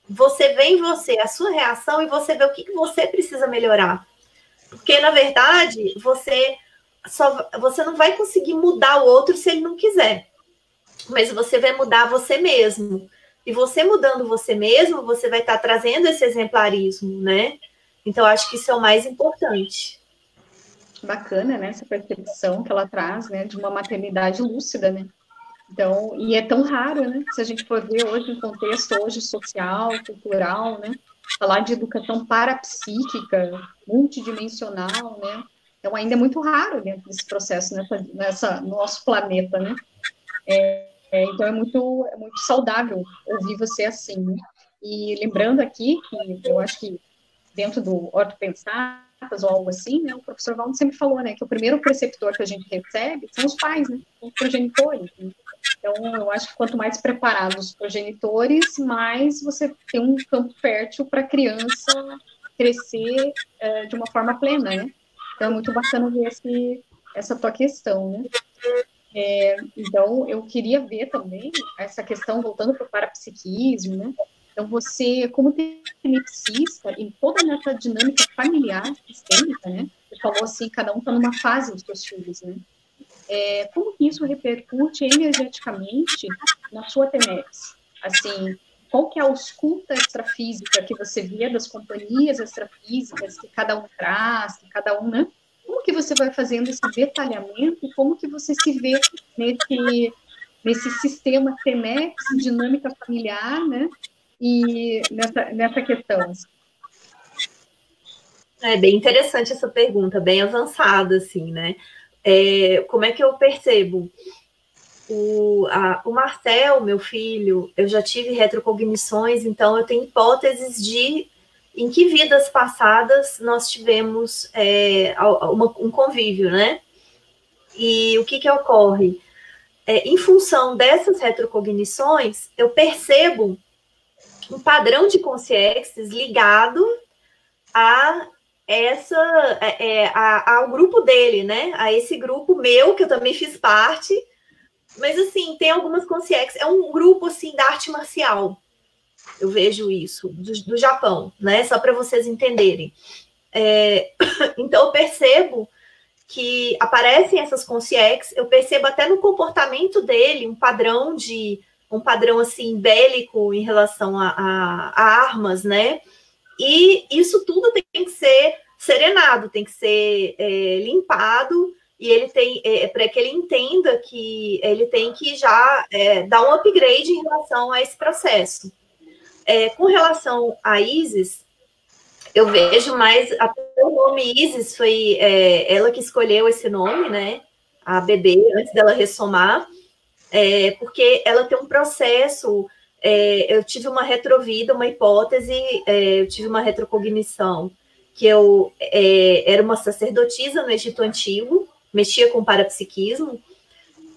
você vê em você a sua reação e você vê o que você precisa melhorar. Porque, na verdade, você não vai conseguir mudar o outro se ele não quiser, mas você vai mudar você mesmo. E você mudando você mesmo, você vai estar trazendo esse exemplarismo, né? Então, acho que isso é o mais importante. Bacana, né? Essa percepção que ela traz, né? De uma maternidade lúcida, né? Então, e é tão raro, né? Se a gente for ver hoje, em contexto hoje social, cultural, né? Falar de educação parapsíquica, multidimensional, né? Então, ainda é muito raro dentro desse processo, no nosso planeta, né? Então, é muito saudável ouvir você assim, né? E lembrando aqui, que eu acho que dentro do Ortopensatas ou algo assim, né? O professor Valdo sempre falou, né? Que o primeiro preceptor que a gente recebe são os pais, né? Os progenitores. Né? Então, eu acho que quanto mais preparados os progenitores, mais você tem um campo fértil para a criança crescer de uma forma plena, né? Então, é muito bacana ver essa tua questão, né? Então, eu queria ver também essa questão, voltando para o parapsiquismo, né? Então, você, como tenepsista, em toda essa dinâmica familiar sistêmica, né? Você falou assim, cada um está numa fase dos seus filhos, né? Como que isso repercute energeticamente na sua TENEPS? Assim, qual que é a ausculta extrafísica que você vê das companhias extrafísicas que cada um traz, que cada um, né? Como que você vai fazendo esse detalhamento e como que você se vê nesse sistema TENEPS, dinâmica familiar, né? E nessa questão. É bem interessante essa pergunta, bem avançada, assim, né? Como é que eu percebo? O Marcel, meu filho, eu já tive retrocognições, então eu tenho hipóteses de em que vidas passadas nós tivemos um convívio, né? E o que ocorre? Em função dessas retrocognições, eu percebo um padrão de consciências ligado ao grupo dele, né? A esse grupo meu, que eu também fiz parte. Mas, assim, tem algumas consciências. É um grupo, assim, da arte marcial. Eu vejo isso, do Japão, né? Só para vocês entenderem. Então, eu percebo que aparecem essas consciências, eu percebo até no comportamento dele um padrão assim, bélico em relação a armas, né? E isso tudo tem que ser serenado, tem que ser limpado, e ele tem, para que ele entenda que ele tem que já dar um upgrade em relação a esse processo. Com relação a Isis, eu vejo mais, até o nome Isis foi ela que escolheu esse nome, né? A bebê, antes dela ressomar, porque ela tem um processo. Eu tive uma retrovida, uma hipótese, eu tive uma retrocognição, que eu era uma sacerdotisa no Egito Antigo, mexia com parapsiquismo,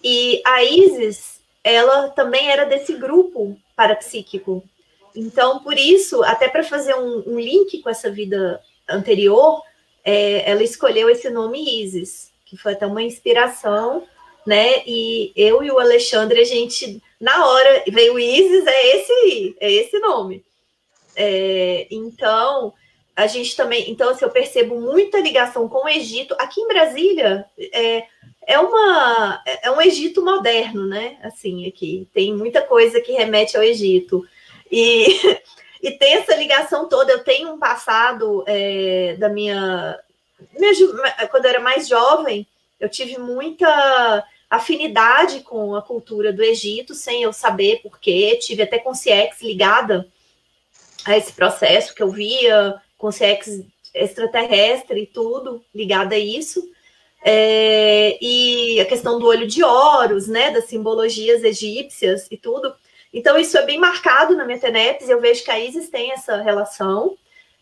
e a Isis, ela também era desse grupo parapsíquico. Então, por isso, até para fazer um link com essa vida anterior, ela escolheu esse nome Isis, que foi até uma inspiração, né? E eu e o Alexandre, a gente, na hora, veio o Isis, é esse nome. Então, a gente também... Então, assim, eu percebo muita ligação com o Egito. Aqui em Brasília, é um Egito moderno, né? Assim, aqui tem muita coisa que remete ao Egito. E tem essa ligação toda. Eu tenho um passado quando eu era mais jovem, eu tive muita afinidade com a cultura do Egito, sem eu saber porquê. Tive até consciência ligada a esse processo que eu via, consciência extraterrestre e tudo ligada a isso. E a questão do olho de Horus, né, das simbologias egípcias e tudo. Então, isso é bem marcado na minha TENEPS, eu vejo que a Isis tem essa relação,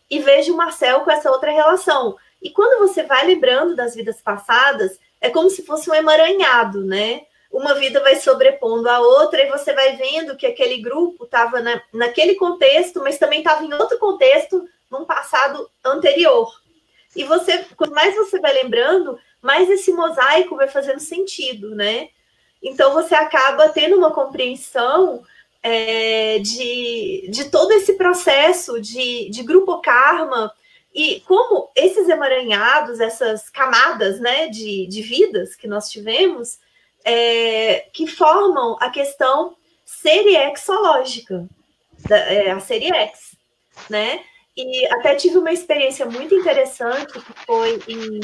e vejo o Marcel com essa outra relação. E quando você vai lembrando das vidas passadas, é como se fosse um emaranhado, né? Uma vida vai sobrepondo a outra, e você vai vendo que aquele grupo estava naquele contexto, mas também estava em outro contexto, num passado anterior. E quanto mais você vai lembrando, mais esse mosaico vai fazendo sentido, né? Então, você acaba tendo uma compreensão de todo esse processo de grupo karma, e como esses emaranhados, essas camadas, né, de vidas que nós tivemos, que formam a questão seriexológica, a série X, né? E até tive uma experiência muito interessante, que foi em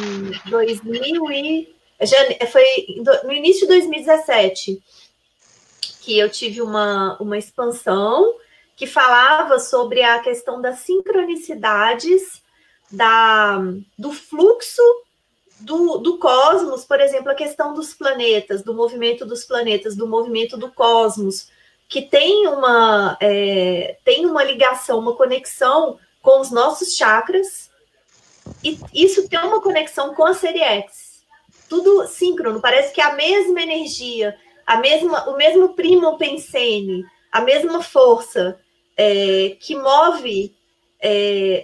2000 foi no início de 2017, que eu tive uma expansão que falava sobre a questão das sincronicidades, do fluxo do cosmos, por exemplo, a questão dos planetas, do movimento dos planetas, do movimento do cosmos, que tem uma ligação, uma conexão com os nossos chakras, e isso tem uma conexão com a série X. Tudo síncrono, parece que é a mesma energia, o mesmo primo pensene, a mesma força que move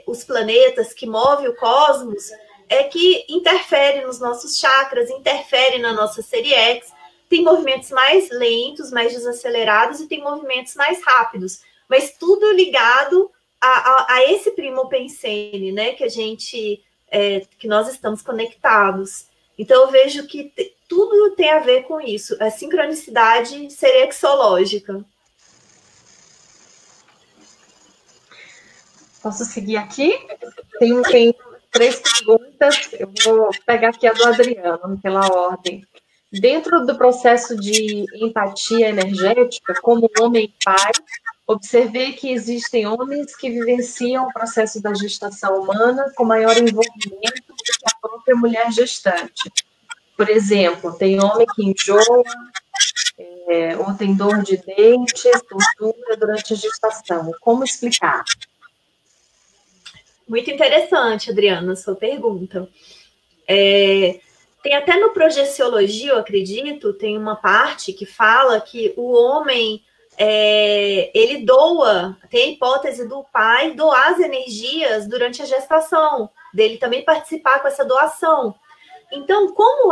os planetas, que move o cosmos, é que interfere nos nossos chakras, interfere na nossa série X. Tem movimentos mais lentos, mais desacelerados, e tem movimentos mais rápidos, mas tudo ligado a esse primopensene, né, que nós estamos conectados. Então, eu vejo que tudo tem a ver com isso. A sincronicidade serexológica. Posso seguir aqui? Tem 3 perguntas. Eu vou pegar aqui a do Adriano, pela ordem. Dentro do processo de empatia energética, como homem e pai, observei que existem homens que vivenciam o processo da gestação humana com maior envolvimento do que a própria mulher gestante. Por exemplo, tem homem que enjoa, ou tem dor de dentes, tontura durante a gestação. Como explicar? Muito interessante, Adriana, a sua pergunta. Tem até no Projeciologia, eu acredito, tem uma parte que fala que o homem, ele doa, tem a hipótese do pai doar as energias durante a gestação, dele também participar com essa doação. Então, como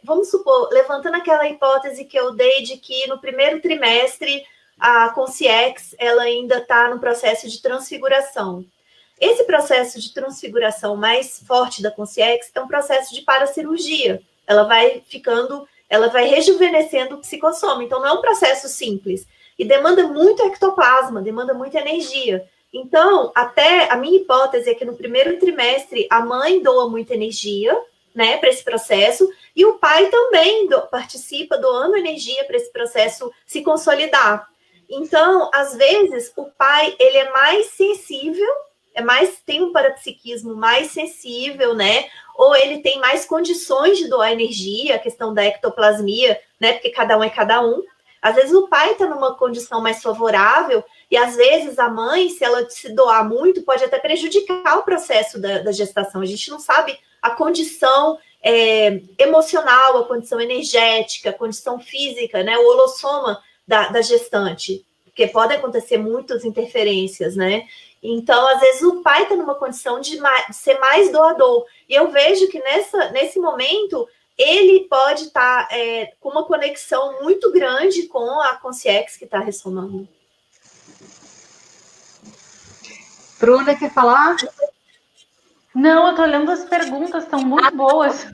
vamos supor, levantando aquela hipótese que eu dei de que no primeiro trimestre a Consciex, ela ainda está no processo de transfiguração. Esse processo de transfiguração mais forte da Consciex é um processo de paracirurgia. Ela vai rejuvenescendo o psicossoma. Então, não é um processo simples. E demanda muito ectoplasma, demanda muita energia. Então, até a minha hipótese é que no primeiro trimestre a mãe doa muita energia, né, para esse processo, e o pai também participa doando energia para esse processo se consolidar. Então, às vezes, o pai ele é mais sensível, tem um parapsiquismo mais sensível, né? Ou ele tem mais condições de doar energia, a questão da ectoplasmia, né? Porque cada um é cada um. Às vezes o pai está numa condição mais favorável, e às vezes a mãe, se ela se doar muito, pode até prejudicar o processo da gestação. A gente não sabe a condição emocional, a condição energética, a condição física, né? O holossoma da gestante, porque pode acontecer muitas interferências, né? Então, às vezes, o pai está numa condição de ser mais doador. E eu vejo que nesse momento, ele pode estar com uma conexão muito grande com a Consciex que está ressonando. Bruna, quer falar? Não, eu estou olhando as perguntas, estão muito boas.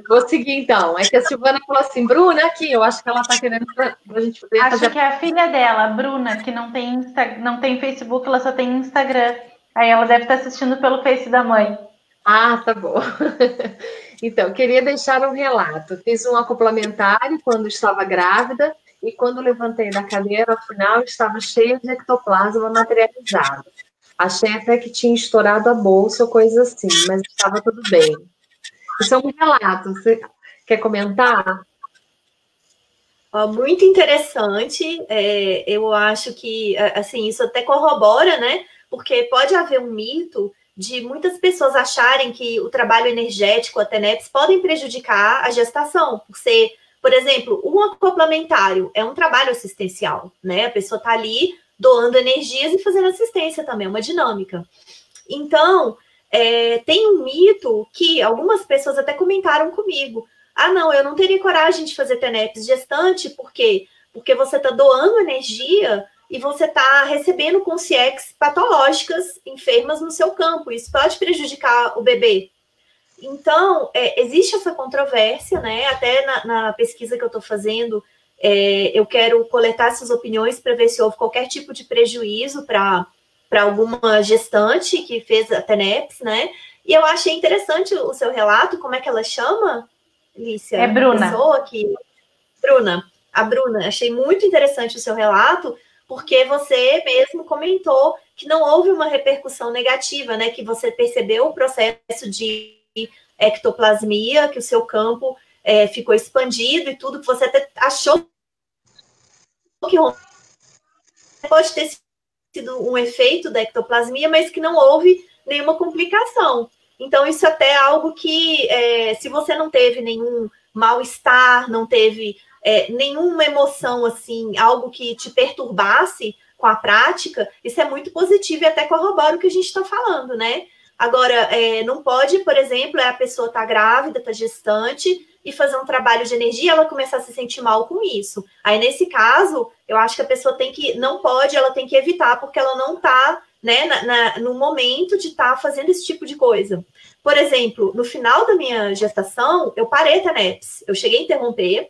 Vou seguir então. É que a Silvana falou assim, Bruna, aqui, eu acho que ela está querendo para a gente poder Acho fazer... que é a filha dela, a Bruna, que não tem Facebook, ela só tem Instagram. Aí ela deve estar assistindo pelo Face da mãe. Ah, tá bom. Então, queria deixar um relato. Fiz um acoplamentário quando estava grávida e quando levantei da cadeira, ao final, estava cheia de ectoplasma materializado. Achei até que tinha estourado a bolsa ou coisa assim, mas estava tudo bem. Isso é um relato. Você quer comentar? Muito interessante. Eu acho que, assim, isso até corrobora, né? Porque pode haver um mito de muitas pessoas acharem que o trabalho energético, a TENEPS, podem prejudicar a gestação, por ser, por exemplo, um acoplamentário é um trabalho assistencial, né? A pessoa está ali doando energias e fazendo assistência também, é uma dinâmica. Então, tem um mito que algumas pessoas até comentaram comigo. Ah, não, eu não teria coragem de fazer TENEPS gestante, por quê? Porque você está doando energia e você está recebendo consciex patológicas enfermas no seu campo. Isso pode prejudicar o bebê. Então, existe essa controvérsia, né? Até na pesquisa que eu estou fazendo, eu quero coletar essas opiniões para ver se houve qualquer tipo de prejuízo para alguma gestante que fez a TENEPS, né? E eu achei interessante o seu relato. Como é que ela chama, Lícia? É Bruna. A Bruna. Achei muito interessante o seu relato, porque você mesmo comentou que não houve uma repercussão negativa, né? Que você percebeu o processo de ectoplasmia, que o seu campo ficou expandido e tudo, que você até achou que pode ter sido um efeito da ectoplasmia, mas que não houve nenhuma complicação. Então, isso até é algo que, se você não teve nenhum mal-estar, não teve nenhuma emoção, assim, algo que te perturbasse com a prática, isso é muito positivo e até corrobora o que a gente está falando, né? Agora, não pode, por exemplo, a pessoa tá grávida, tá gestante, e fazer um trabalho de energia, ela começar a se sentir mal com isso. Aí, nesse caso, eu acho que a pessoa não pode, ela tem que evitar, porque ela não tá, né, no momento de estar fazendo esse tipo de coisa. Por exemplo, no final da minha gestação, eu parei a TENEPS. Eu cheguei a interromper,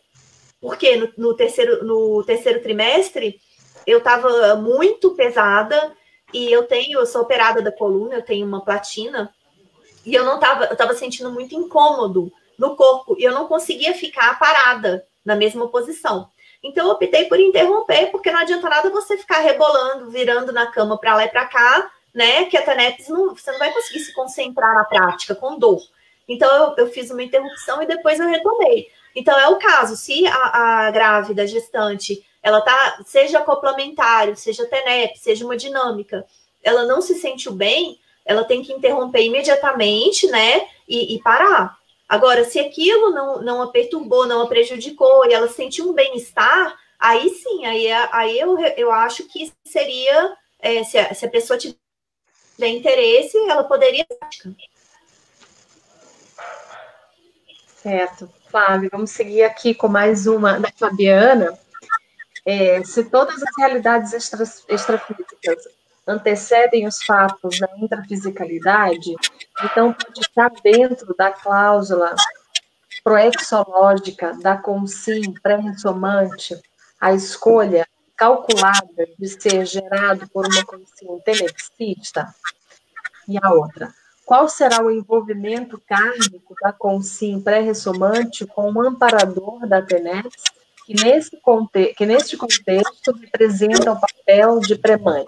porque no terceiro trimestre, eu estava muito pesada, e eu sou operada da coluna, eu tenho uma platina, e eu estava sentindo muito incômodo no corpo, e eu não conseguia ficar parada na mesma posição. Então, eu optei por interromper, porque não adianta nada você ficar rebolando, virando na cama para lá e para cá, né? Que a TENEPS, você não vai conseguir se concentrar na prática com dor. Então, eu fiz uma interrupção e depois eu retomei. Então, é o caso, se a grávida, a gestante, ela tá, seja complementar, seja TENEPS, seja uma dinâmica, ela não se sentiu bem, ela tem que interromper imediatamente, né? E parar. Agora, se aquilo não a perturbou, não a prejudicou, e ela sentiu um bem-estar, aí sim, aí eu acho que seria, se a pessoa tiver interesse, ela poderia. Certo. Flávia, vamos seguir aqui com mais uma da Fabiana. Se todas as realidades extrafísicas antecedem os fatos da intrafisicalidade, então pode estar dentro da cláusula proexológica da consim pré-ressomante a escolha calculada de ser gerado por uma consim tenepsista. E a outra, qual será o envolvimento kármico da consim pré-ressomante com o amparador da TENEPS, que neste contexto representa o papel de pré-mãe?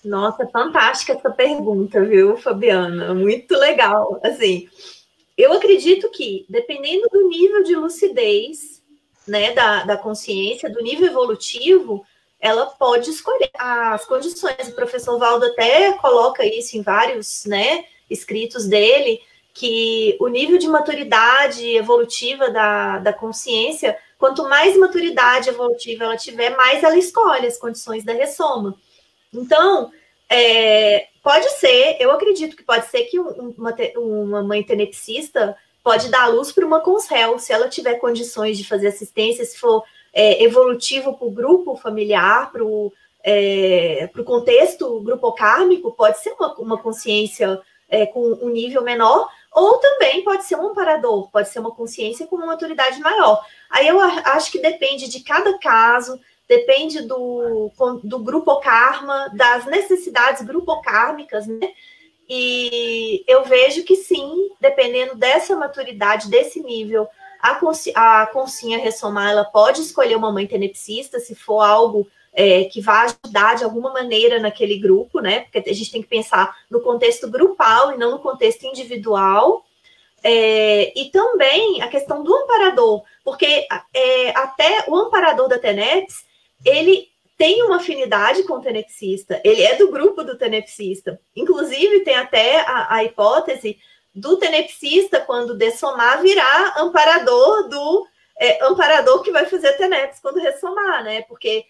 Nossa, fantástica essa pergunta, viu, Fabiana? Muito legal. Assim, eu acredito que, dependendo do nível de lucidez, né, da consciência, do nível evolutivo, ela pode escolher as condições. O professor Valdo até coloca isso em vários, né, escritos dele, que o nível de maturidade evolutiva da consciência, quanto mais maturidade evolutiva ela tiver, mais ela escolhe as condições da ressoma. Então, pode ser, eu acredito que pode ser que uma mãe tenepsista pode dar luz para uma consréu, se ela tiver condições de fazer assistência, se for evolutivo para o grupo familiar, para o contexto grupocármico, pode ser uma consciência com um nível menor, ou também pode ser um amparador, pode ser uma consciência com uma maturidade maior. Aí eu acho que depende de cada caso, depende do grupokarma, das necessidades grupokármicas, né? E eu vejo que sim, dependendo dessa maturidade, desse nível, a consciência ressomar, ela pode escolher uma mãe tenepsista, se for algo que vai ajudar de alguma maneira naquele grupo, né? Porque a gente tem que pensar no contexto grupal e não no contexto individual. E também a questão do amparador, porque até o amparador da TENEPS, ele tem uma afinidade com o tenepsista, ele é do grupo do tenepsista. Inclusive, tem até a hipótese do tenepsista, quando dessomar, virar amparador do amparador que vai fazer TENEPS quando ressomar, né? Porque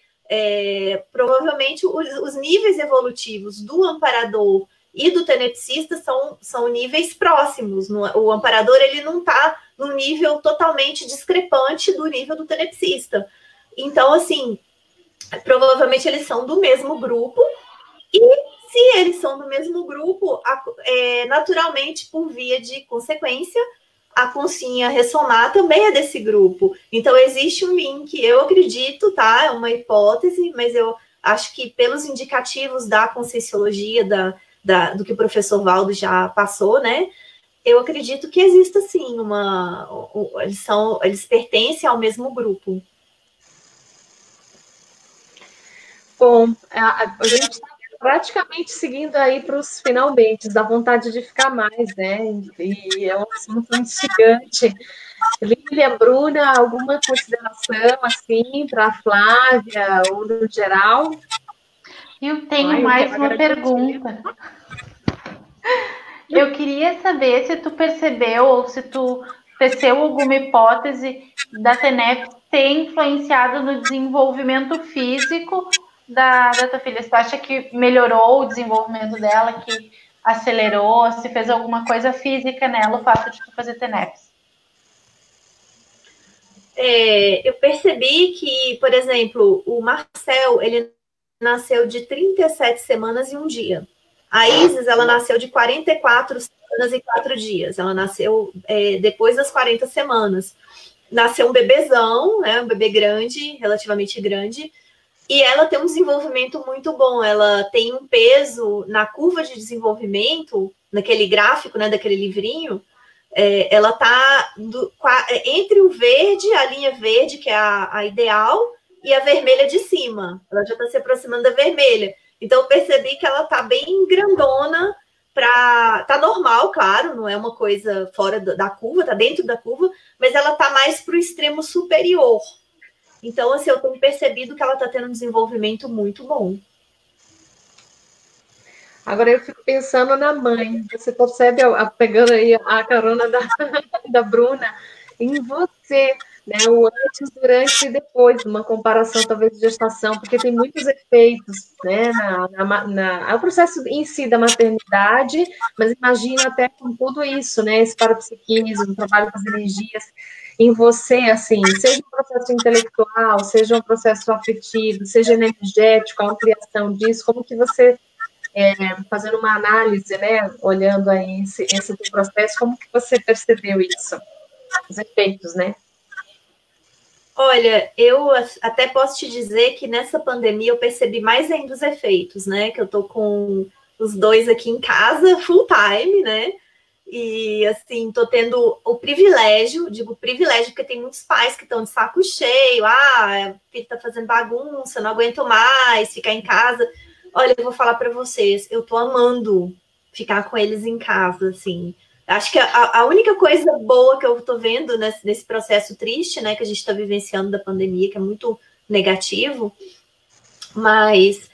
provavelmente os níveis evolutivos do amparador e do tenepsista são níveis próximos. O amparador ele não está num nível totalmente discrepante do nível do tenepsista. Então, assim, provavelmente eles são do mesmo grupo, e se eles são do mesmo grupo, naturalmente, por via de consequência, a consciência ressomar também é desse grupo. Então, existe um link, eu acredito, tá? É uma hipótese, mas eu acho que pelos indicativos da conscienciologia, do que o professor Valdo já passou, né? Eu acredito que exista, sim, eles pertencem ao mesmo grupo. Bom, a gente está praticamente seguindo aí para os finalmente, dá vontade de ficar mais, né? E é um assunto instigante. Lília, Bruna, alguma consideração assim para a Flávia ou no geral? Eu tenho mais uma pergunta. Eu queria saber se tu percebeu ou se tu teceu alguma hipótese da TENEPS ter influenciado no desenvolvimento físico da tua filha? Você acha que melhorou o desenvolvimento dela, que acelerou, se fez alguma coisa física nela, o fato de tu fazer TENEPS? Eu percebi que, por exemplo, o Marcel, ele nasceu de 37 semanas e 1 dia. A Isis, ela nasceu de 44 semanas e 4 dias. Ela nasceu depois das 40 semanas. Nasceu um bebezão, né, um bebê grande, relativamente grande, e ela tem um desenvolvimento muito bom. Ela tem um peso na curva de desenvolvimento, naquele gráfico, né, daquele livrinho, ela está entre o verde, a linha verde, que é a ideal, e a vermelha de cima. Ela já está se aproximando da vermelha. Então, eu percebi que ela está bem grandona, tá normal, claro, não é uma coisa fora da curva, tá dentro da curva, mas ela tá mais para o extremo superior. Então, assim, eu tenho percebido que ela está tendo um desenvolvimento muito bom. Agora eu fico pensando na mãe. Você percebe, pegando aí a carona da Bruna, em você, né? O antes, durante e depois, uma comparação talvez de gestação, porque tem muitos efeitos, né? O processo em si da maternidade, mas imagina até com tudo isso, né? Esse parapsiquismo, o trabalho com as energias em você, assim, seja um processo intelectual, seja um processo afetivo, seja energético, a ampliação disso, como que você fazendo uma análise, né, olhando aí esse processo, como que você percebeu isso, os efeitos, né? Olha, eu até posso te dizer que nessa pandemia eu percebi mais ainda os efeitos, né, que eu tô com os 2 aqui em casa, full time, né, e assim, tô tendo o privilégio, digo privilégio, porque tem muitos pais que estão de saco cheio, o filho tá fazendo bagunça, não aguento mais ficar em casa. Olha, eu vou falar para vocês, eu tô amando ficar com eles em casa, assim. Acho que a única coisa boa que eu tô vendo nesse processo triste, né, que a gente está vivenciando da pandemia, que é muito negativo, mas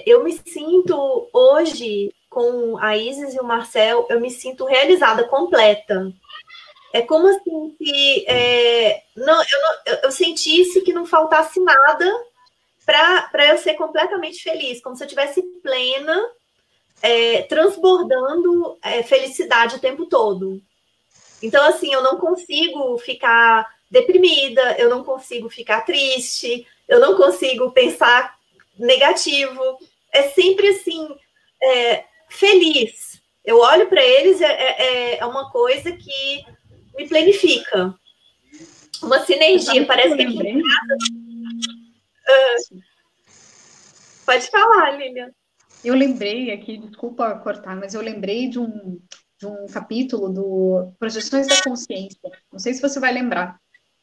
eu me sinto hoje, com a Isis e o Marcel, eu me sinto realizada, completa. É como assim se eu sentisse que não faltasse nada para eu ser completamente feliz, como se eu estivesse plena, transbordando felicidade o tempo todo. Então, assim, eu não consigo ficar deprimida, eu não consigo ficar triste, eu não consigo pensar negativo. É sempre assim, feliz. Eu olho para eles, é uma coisa que me planifica. Uma sinergia, parece que aqui em casa... Pode falar, Lilian. Eu lembrei aqui, desculpa cortar, mas eu lembrei de um capítulo do Projeções da Consciência. Não sei se você vai lembrar,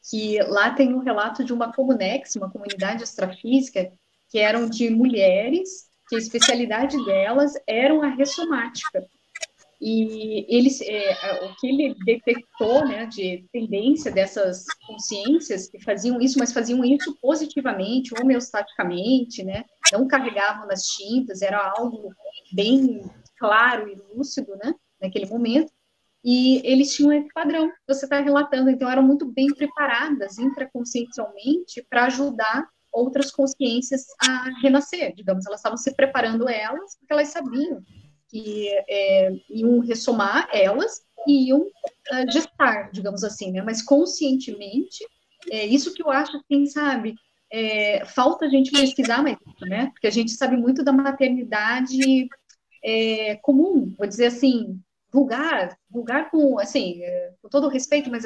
que lá tem um relato de uma Comunex, uma comunidade astrafísica, que eram de mulheres, que a especialidade delas eram a ressomática. E eles, o que ele detectou, né, de tendência dessas consciências que faziam isso, mas faziam isso positivamente, homeostaticamente, né, não carregavam nas tintas, era algo bem claro e lúcido, né, naquele momento, e eles tinham esse padrão que você está relatando, então eram muito bem preparadas intraconsciencialmente para ajudar outras consciências a renascer, digamos, elas estavam se preparando elas, porque elas sabiam que iam ressomar elas e iam gestar, digamos assim, né? Mas conscientemente, isso que eu acho, assim, sabe, falta a gente pesquisar mais isso, né? Porque a gente sabe muito da maternidade comum, vou dizer assim, vulgar com, assim, com todo o respeito, mas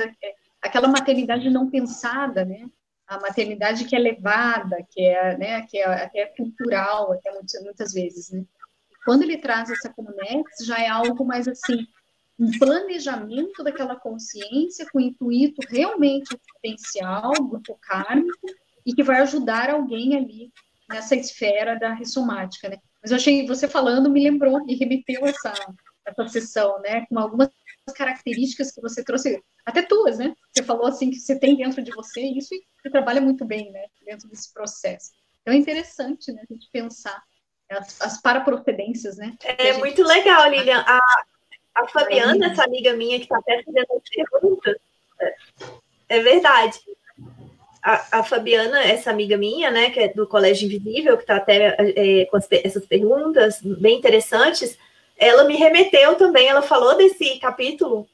aquela maternidade não pensada, né? A maternidade que é levada, que é cultural, até muitas vezes, né? Quando ele traz essa Comunex, já é algo mais assim, um planejamento daquela consciência com intuito realmente existencial, grupo kármico, e que vai ajudar alguém ali nessa esfera da ressomática, né? Mas eu achei, você falando, me lembrou, me remeteu essa sessão, né? Com algumas características que você trouxe, até tuas, né? Você falou assim que você tem dentro de você, e isso você trabalha muito bem, né? Dentro desse processo. Então é interessante, né? A gente pensar as paraprocedências, né? Muito legal, Lilian. A Fabiana, essa amiga minha que está até fazendo as perguntas, é verdade. A Fabiana, essa amiga minha, né, que é do Colégio Invisível, que está até com essas perguntas bem interessantes, ela me remeteu também, ela falou desse capítulo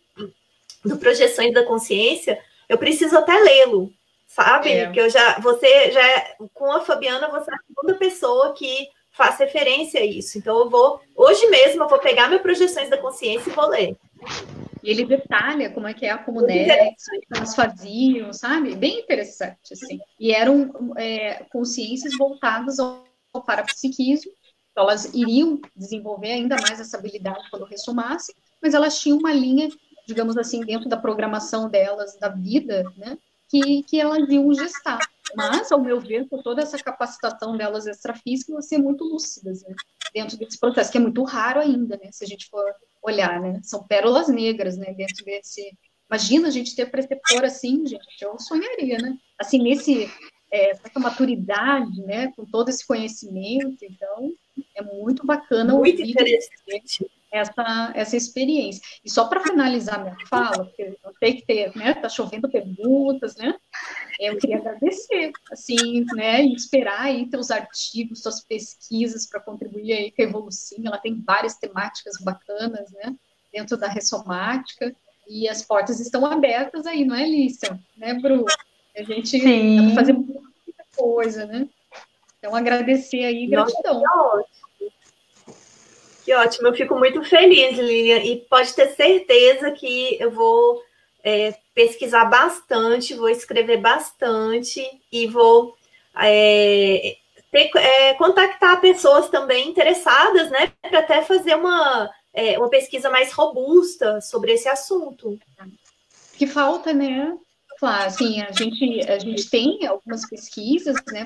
do Projeções da Consciência, eu preciso até lê-lo, sabe? Que com a Fabiana, você é a segunda pessoa que faz referência a isso. Então, hoje mesmo, eu vou pegar minha Projeções da Consciência e vou ler. E ele detalha como é que é a Comunex, o que elas faziam, sabe? Bem interessante, assim. E eram consciências voltadas ao parapsiquismo. Então, elas iriam desenvolver ainda mais essa habilidade quando ressomassem, mas elas tinham uma linha, digamos assim, dentro da programação delas, da vida, né? Que elas iam gestar. Mas, ao meu ver, com toda essa capacitação delas extrafísica, elas ser muito lúcidas, né? Dentro desse processo, que é muito raro ainda, né? Se a gente for olhar, né? São pérolas negras, né? Dentro desse... Imagina a gente ter preceptor assim, gente, eu sonharia, né? Assim, essa maturidade, né? Com todo esse conhecimento, então, é muito bacana muito ouvir interessante essa experiência. E só para finalizar minha fala, porque eu tenho que ter, né? Tá chovendo perguntas, né? Eu queria agradecer, assim, né, e esperar aí teus artigos, suas pesquisas para contribuir aí com a Evolucim. Ela tem várias temáticas bacanas, né, dentro da ressomática, e as portas estão abertas aí, não é, Lícia? Né, Bru? A gente dá para fazer muita coisa, né? Então, agradecer aí, gratidão. Nossa, que ótimo, eu fico muito feliz, Lilian, e pode ter certeza que eu vou pesquisar bastante, vou escrever bastante e vou contactar pessoas também interessadas, né, para até fazer uma pesquisa mais robusta sobre esse assunto. Que falta, né? Claro, assim, a gente tem algumas pesquisas, né,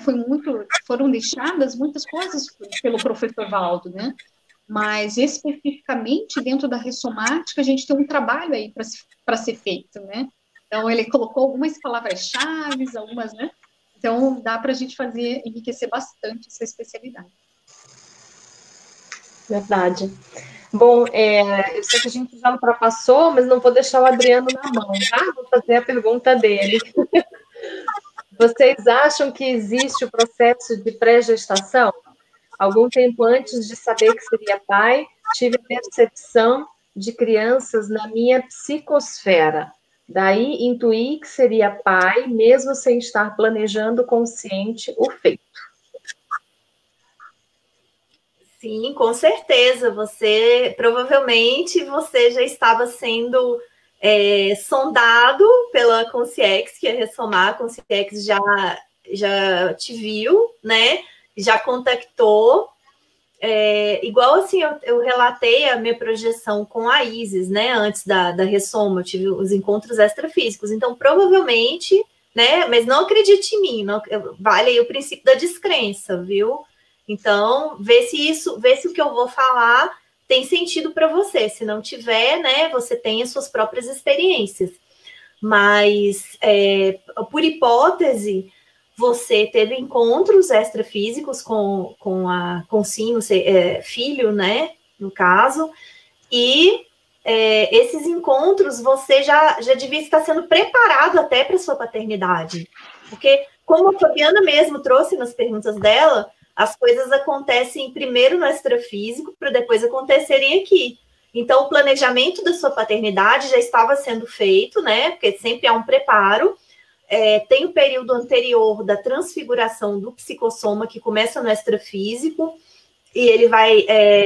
foram deixadas muitas coisas pelo professor Valdo, né, mas especificamente dentro da ressomática a gente tem um trabalho aí para ser feito, né? Então ele colocou algumas palavras-chave, algumas, né? Então dá para a gente enriquecer bastante essa especialidade. Verdade. Bom, eu sei que a gente já ultrapassou, mas não vou deixar o Adriano na mão, tá? Vou fazer a pergunta dele. Vocês acham que existe o processo de pré-gestação? Algum tempo antes de saber que seria pai, tive a percepção de crianças na minha psicosfera. Daí, intuí que seria pai, mesmo sem estar planejando consciente o feito. Sim, com certeza. Provavelmente, você já estava sendo sondado pela Consciex, que é ressomar. A Consciex já te viu, né? Já contactou, igual assim, eu relatei a minha projeção com a Isis, né, antes da ressoma, eu tive os encontros extrafísicos, então provavelmente, né, mas não acredite em mim, vale aí o princípio da descrença, viu? Então, vê se o que eu vou falar tem sentido para você, se não tiver, né, você tem as suas próprias experiências, mas, por hipótese, você teve encontros extrafísicos com Sim, filho, né, no caso, e esses encontros você já devia estar sendo preparado até para sua paternidade, porque, como a Fabiana mesmo trouxe nas perguntas dela, as coisas acontecem primeiro no extrafísico para depois acontecerem aqui. Então, o planejamento da sua paternidade já estava sendo feito, né, porque sempre há um preparo. Tem o período anterior da transfiguração do psicossoma, que começa no extrafísico, e ele vai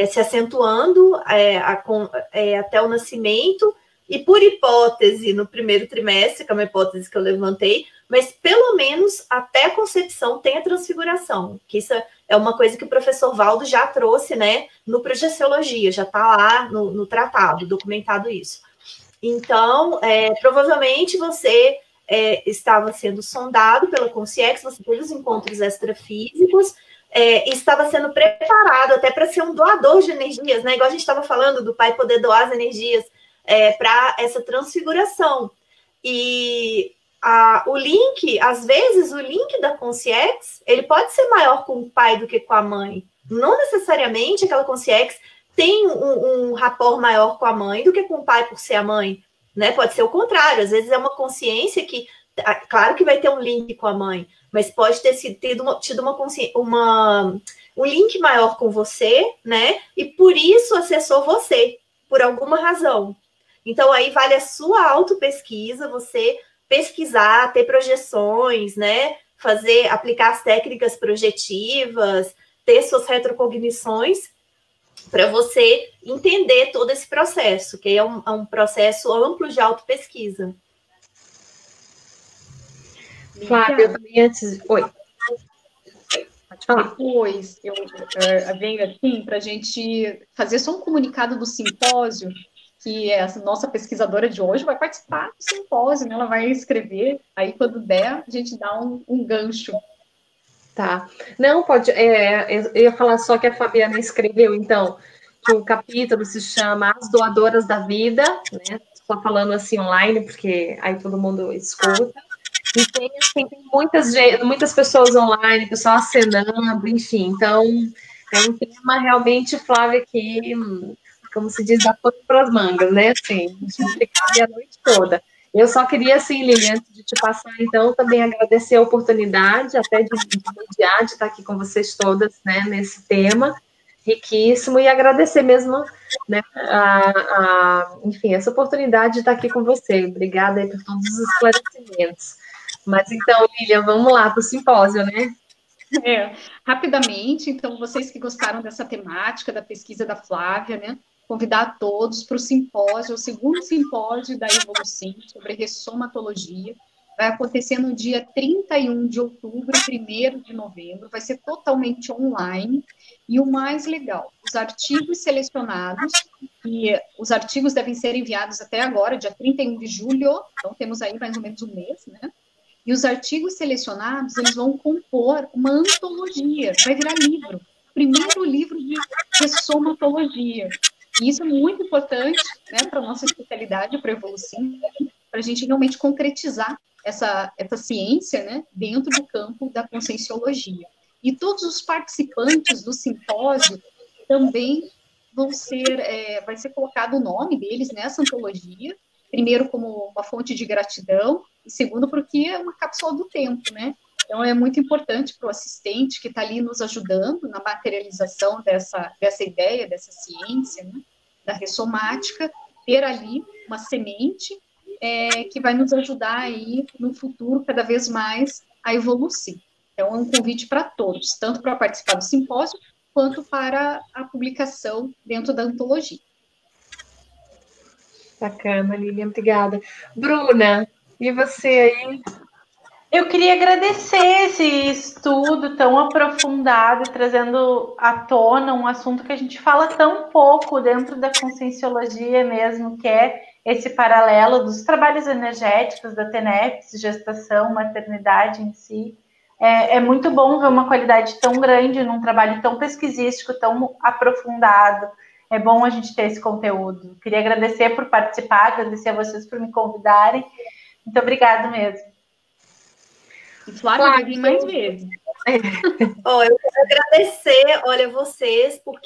se acentuando até o nascimento, e por hipótese, no primeiro trimestre, que é uma hipótese que eu levantei, mas pelo menos até a concepção tem a transfiguração, que isso é uma coisa que o professor Valdo já trouxe, né, no Projeciologia, já está lá no tratado, documentado isso. Então, provavelmente você estava sendo sondado pela Consciex, você teve os encontros extrafísicos, e estava sendo preparado até para ser um doador de energias, né? Igual a gente estava falando do pai poder doar as energias para essa transfiguração. E às vezes, o link da Consciex, ele pode ser maior com o pai do que com a mãe. Não necessariamente aquela Consciex tem um rapport maior com a mãe do que com o pai por ser a mãe, né? Pode ser o contrário, às vezes é uma consciência que, claro que vai ter um link com a mãe, mas pode ter tido um link maior com você, né? E por isso acessou você, por alguma razão. Então, aí vale a sua autopesquisa, você pesquisar, ter projeções, né? Aplicar as técnicas projetivas, ter suas retrocognições, para você entender todo esse processo, que é um processo amplo de autopesquisa. Flávia, eu também antes... Oi. Depois, eu venho aqui para a gente fazer só um comunicado do simpósio, que a nossa pesquisadora de hoje vai participar do simpósio, né? Ela vai escrever, aí quando der, a gente dá um gancho. Tá. Não, pode... eu ia falar só que a Fabiana escreveu, então, que o capítulo se chama As Doadoras da Vida, né? Só falando assim online, porque aí todo mundo escuta. E tem muitas pessoas online, pessoal acenando, enfim. Então, é um tema realmente, Flávia, que, como se diz, dá pano para as mangas, né? Assim, a gente ficaria a noite toda. Eu só queria, assim, Lili, antes de te passar, então, também agradecer a oportunidade, até de mediar, de estar aqui com vocês todas, né, nesse tema riquíssimo, e agradecer mesmo, né, enfim, essa oportunidade de estar aqui com você. Obrigada aí por todos os esclarecimentos. Mas então, Lilian, vamos lá para o simpósio, né? Rapidamente, então, vocês que gostaram dessa temática, da pesquisa da Flávia, né? Convidar todos para o simpósio, o segundo simpósio da Evolucim sobre ressomatologia. Vai acontecer no dia 31 de outubro e 1º de novembro. Vai ser totalmente online. E o mais legal, os artigos selecionados, e os artigos devem ser enviados até agora, dia 31 de julho. Então, temos aí mais ou menos um mês, né? E os artigos selecionados, eles vão compor uma antologia, vai virar livro. Primeiro livro de ressomatologia. E isso é muito importante, né, para a nossa especialidade, para a Evolucim, para a gente realmente concretizar essa ciência, né, dentro do campo da conscienciologia. E todos os participantes do simpósio também vai ser colocado o nome deles nessa antologia, primeiro como uma fonte de gratidão, e segundo porque é uma cápsula do tempo, né? Então é muito importante para o assistente que está ali nos ajudando na materialização dessa ideia, dessa ciência, né? Da ressomática, ter ali uma semente que vai nos ajudar aí no futuro cada vez mais a evoluir. Então é um convite para todos, tanto para participar do simpósio, quanto para a publicação dentro da antologia. Bacana, Lilian, obrigada. Bruna, e você aí? Eu queria agradecer esse estudo tão aprofundado, trazendo à tona um assunto que a gente fala tão pouco dentro da conscienciologia mesmo, que é esse paralelo dos trabalhos energéticos da TENEPS, gestação, maternidade em si. É muito bom ver uma qualidade tão grande num trabalho tão pesquisístico, tão aprofundado. É bom a gente ter esse conteúdo. Queria agradecer por participar, agradecer a vocês por me convidarem. Muito obrigada mesmo. E Flávia vai vir mais vezes. Eu quero agradecer, olha, vocês, por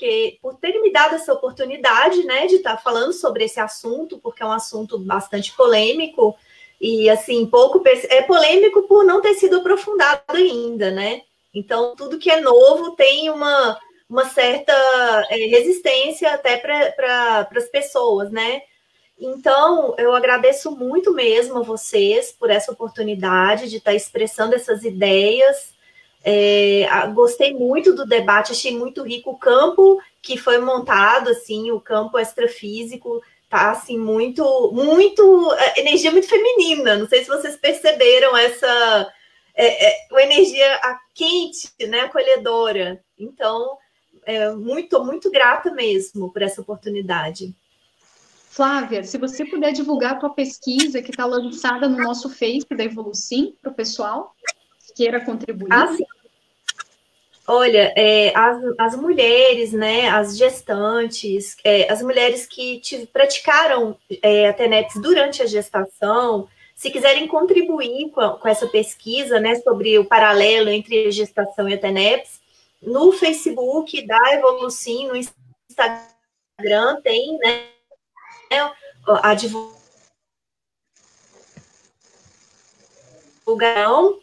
terem me dado essa oportunidade, né, de estar falando sobre esse assunto, porque é um assunto bastante polêmico, e, assim, é polêmico por não ter sido aprofundado ainda, né? Então, tudo que é novo tem uma certa resistência até para as pessoas, né? Então, eu agradeço muito mesmo a vocês por essa oportunidade de estar expressando essas ideias. Gostei muito do debate, achei muito rico o campo que foi montado, assim, o campo extrafísico, tá, assim, muito, energia muito feminina. Não sei se vocês perceberam essa uma energia quente, né, acolhedora. Então, muito grata mesmo por essa oportunidade. Flávia, se você puder divulgar a tua pesquisa que está lançada no nosso Face da Evolucim para o pessoal que queira contribuir. Sim. Olha, as mulheres, né, as gestantes, as mulheres que praticaram a TENEPS durante a gestação, se quiserem contribuir com essa pesquisa, né, sobre o paralelo entre a gestação e a TENEPS, no Facebook da Evolucim, no Instagram Instagram tem, né, a divulgação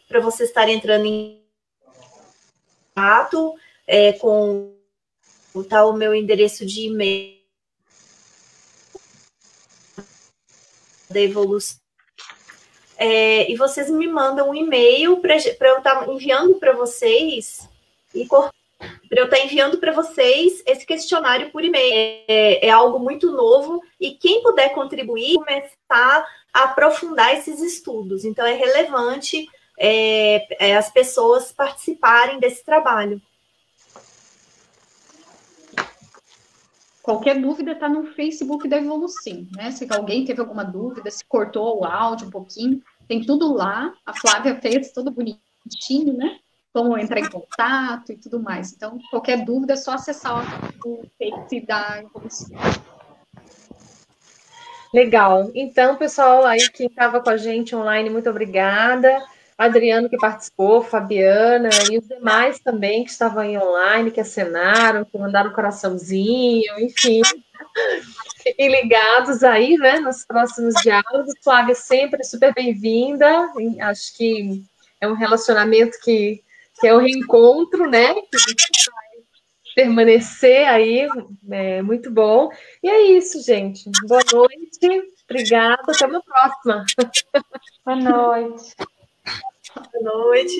para vocês estarem entrando em contato com o meu endereço de e-mail da evolução. E vocês me mandam um e-mail para eu estar enviando para vocês esse questionário por e-mail. É algo muito novo e quem puder contribuir, começar a aprofundar esses estudos. Então, é relevante as pessoas participarem desse trabalho. Qualquer dúvida está no Facebook da Evolucim, né? Se alguém teve alguma dúvida, se cortou o áudio um pouquinho, tem tudo lá. A Flávia fez tudo bonitinho, né? Como entrar em contato e tudo mais. Então, qualquer dúvida é só acessar o Face da Evolucim. Legal. Então, pessoal, aí quem estava com a gente online, muito obrigada. Adriano que participou, Fabiana e os demais também que estavam aí online, que acenaram, que mandaram um coraçãozinho, enfim. Fiquem ligados aí, né, nos próximos diálogos. Flávia, sempre super bem-vinda. Acho que é um relacionamento que é o reencontro, né? Que a gente vai permanecer aí, muito bom. E é isso, gente. Boa noite, obrigada, até uma próxima. Boa noite. Boa noite.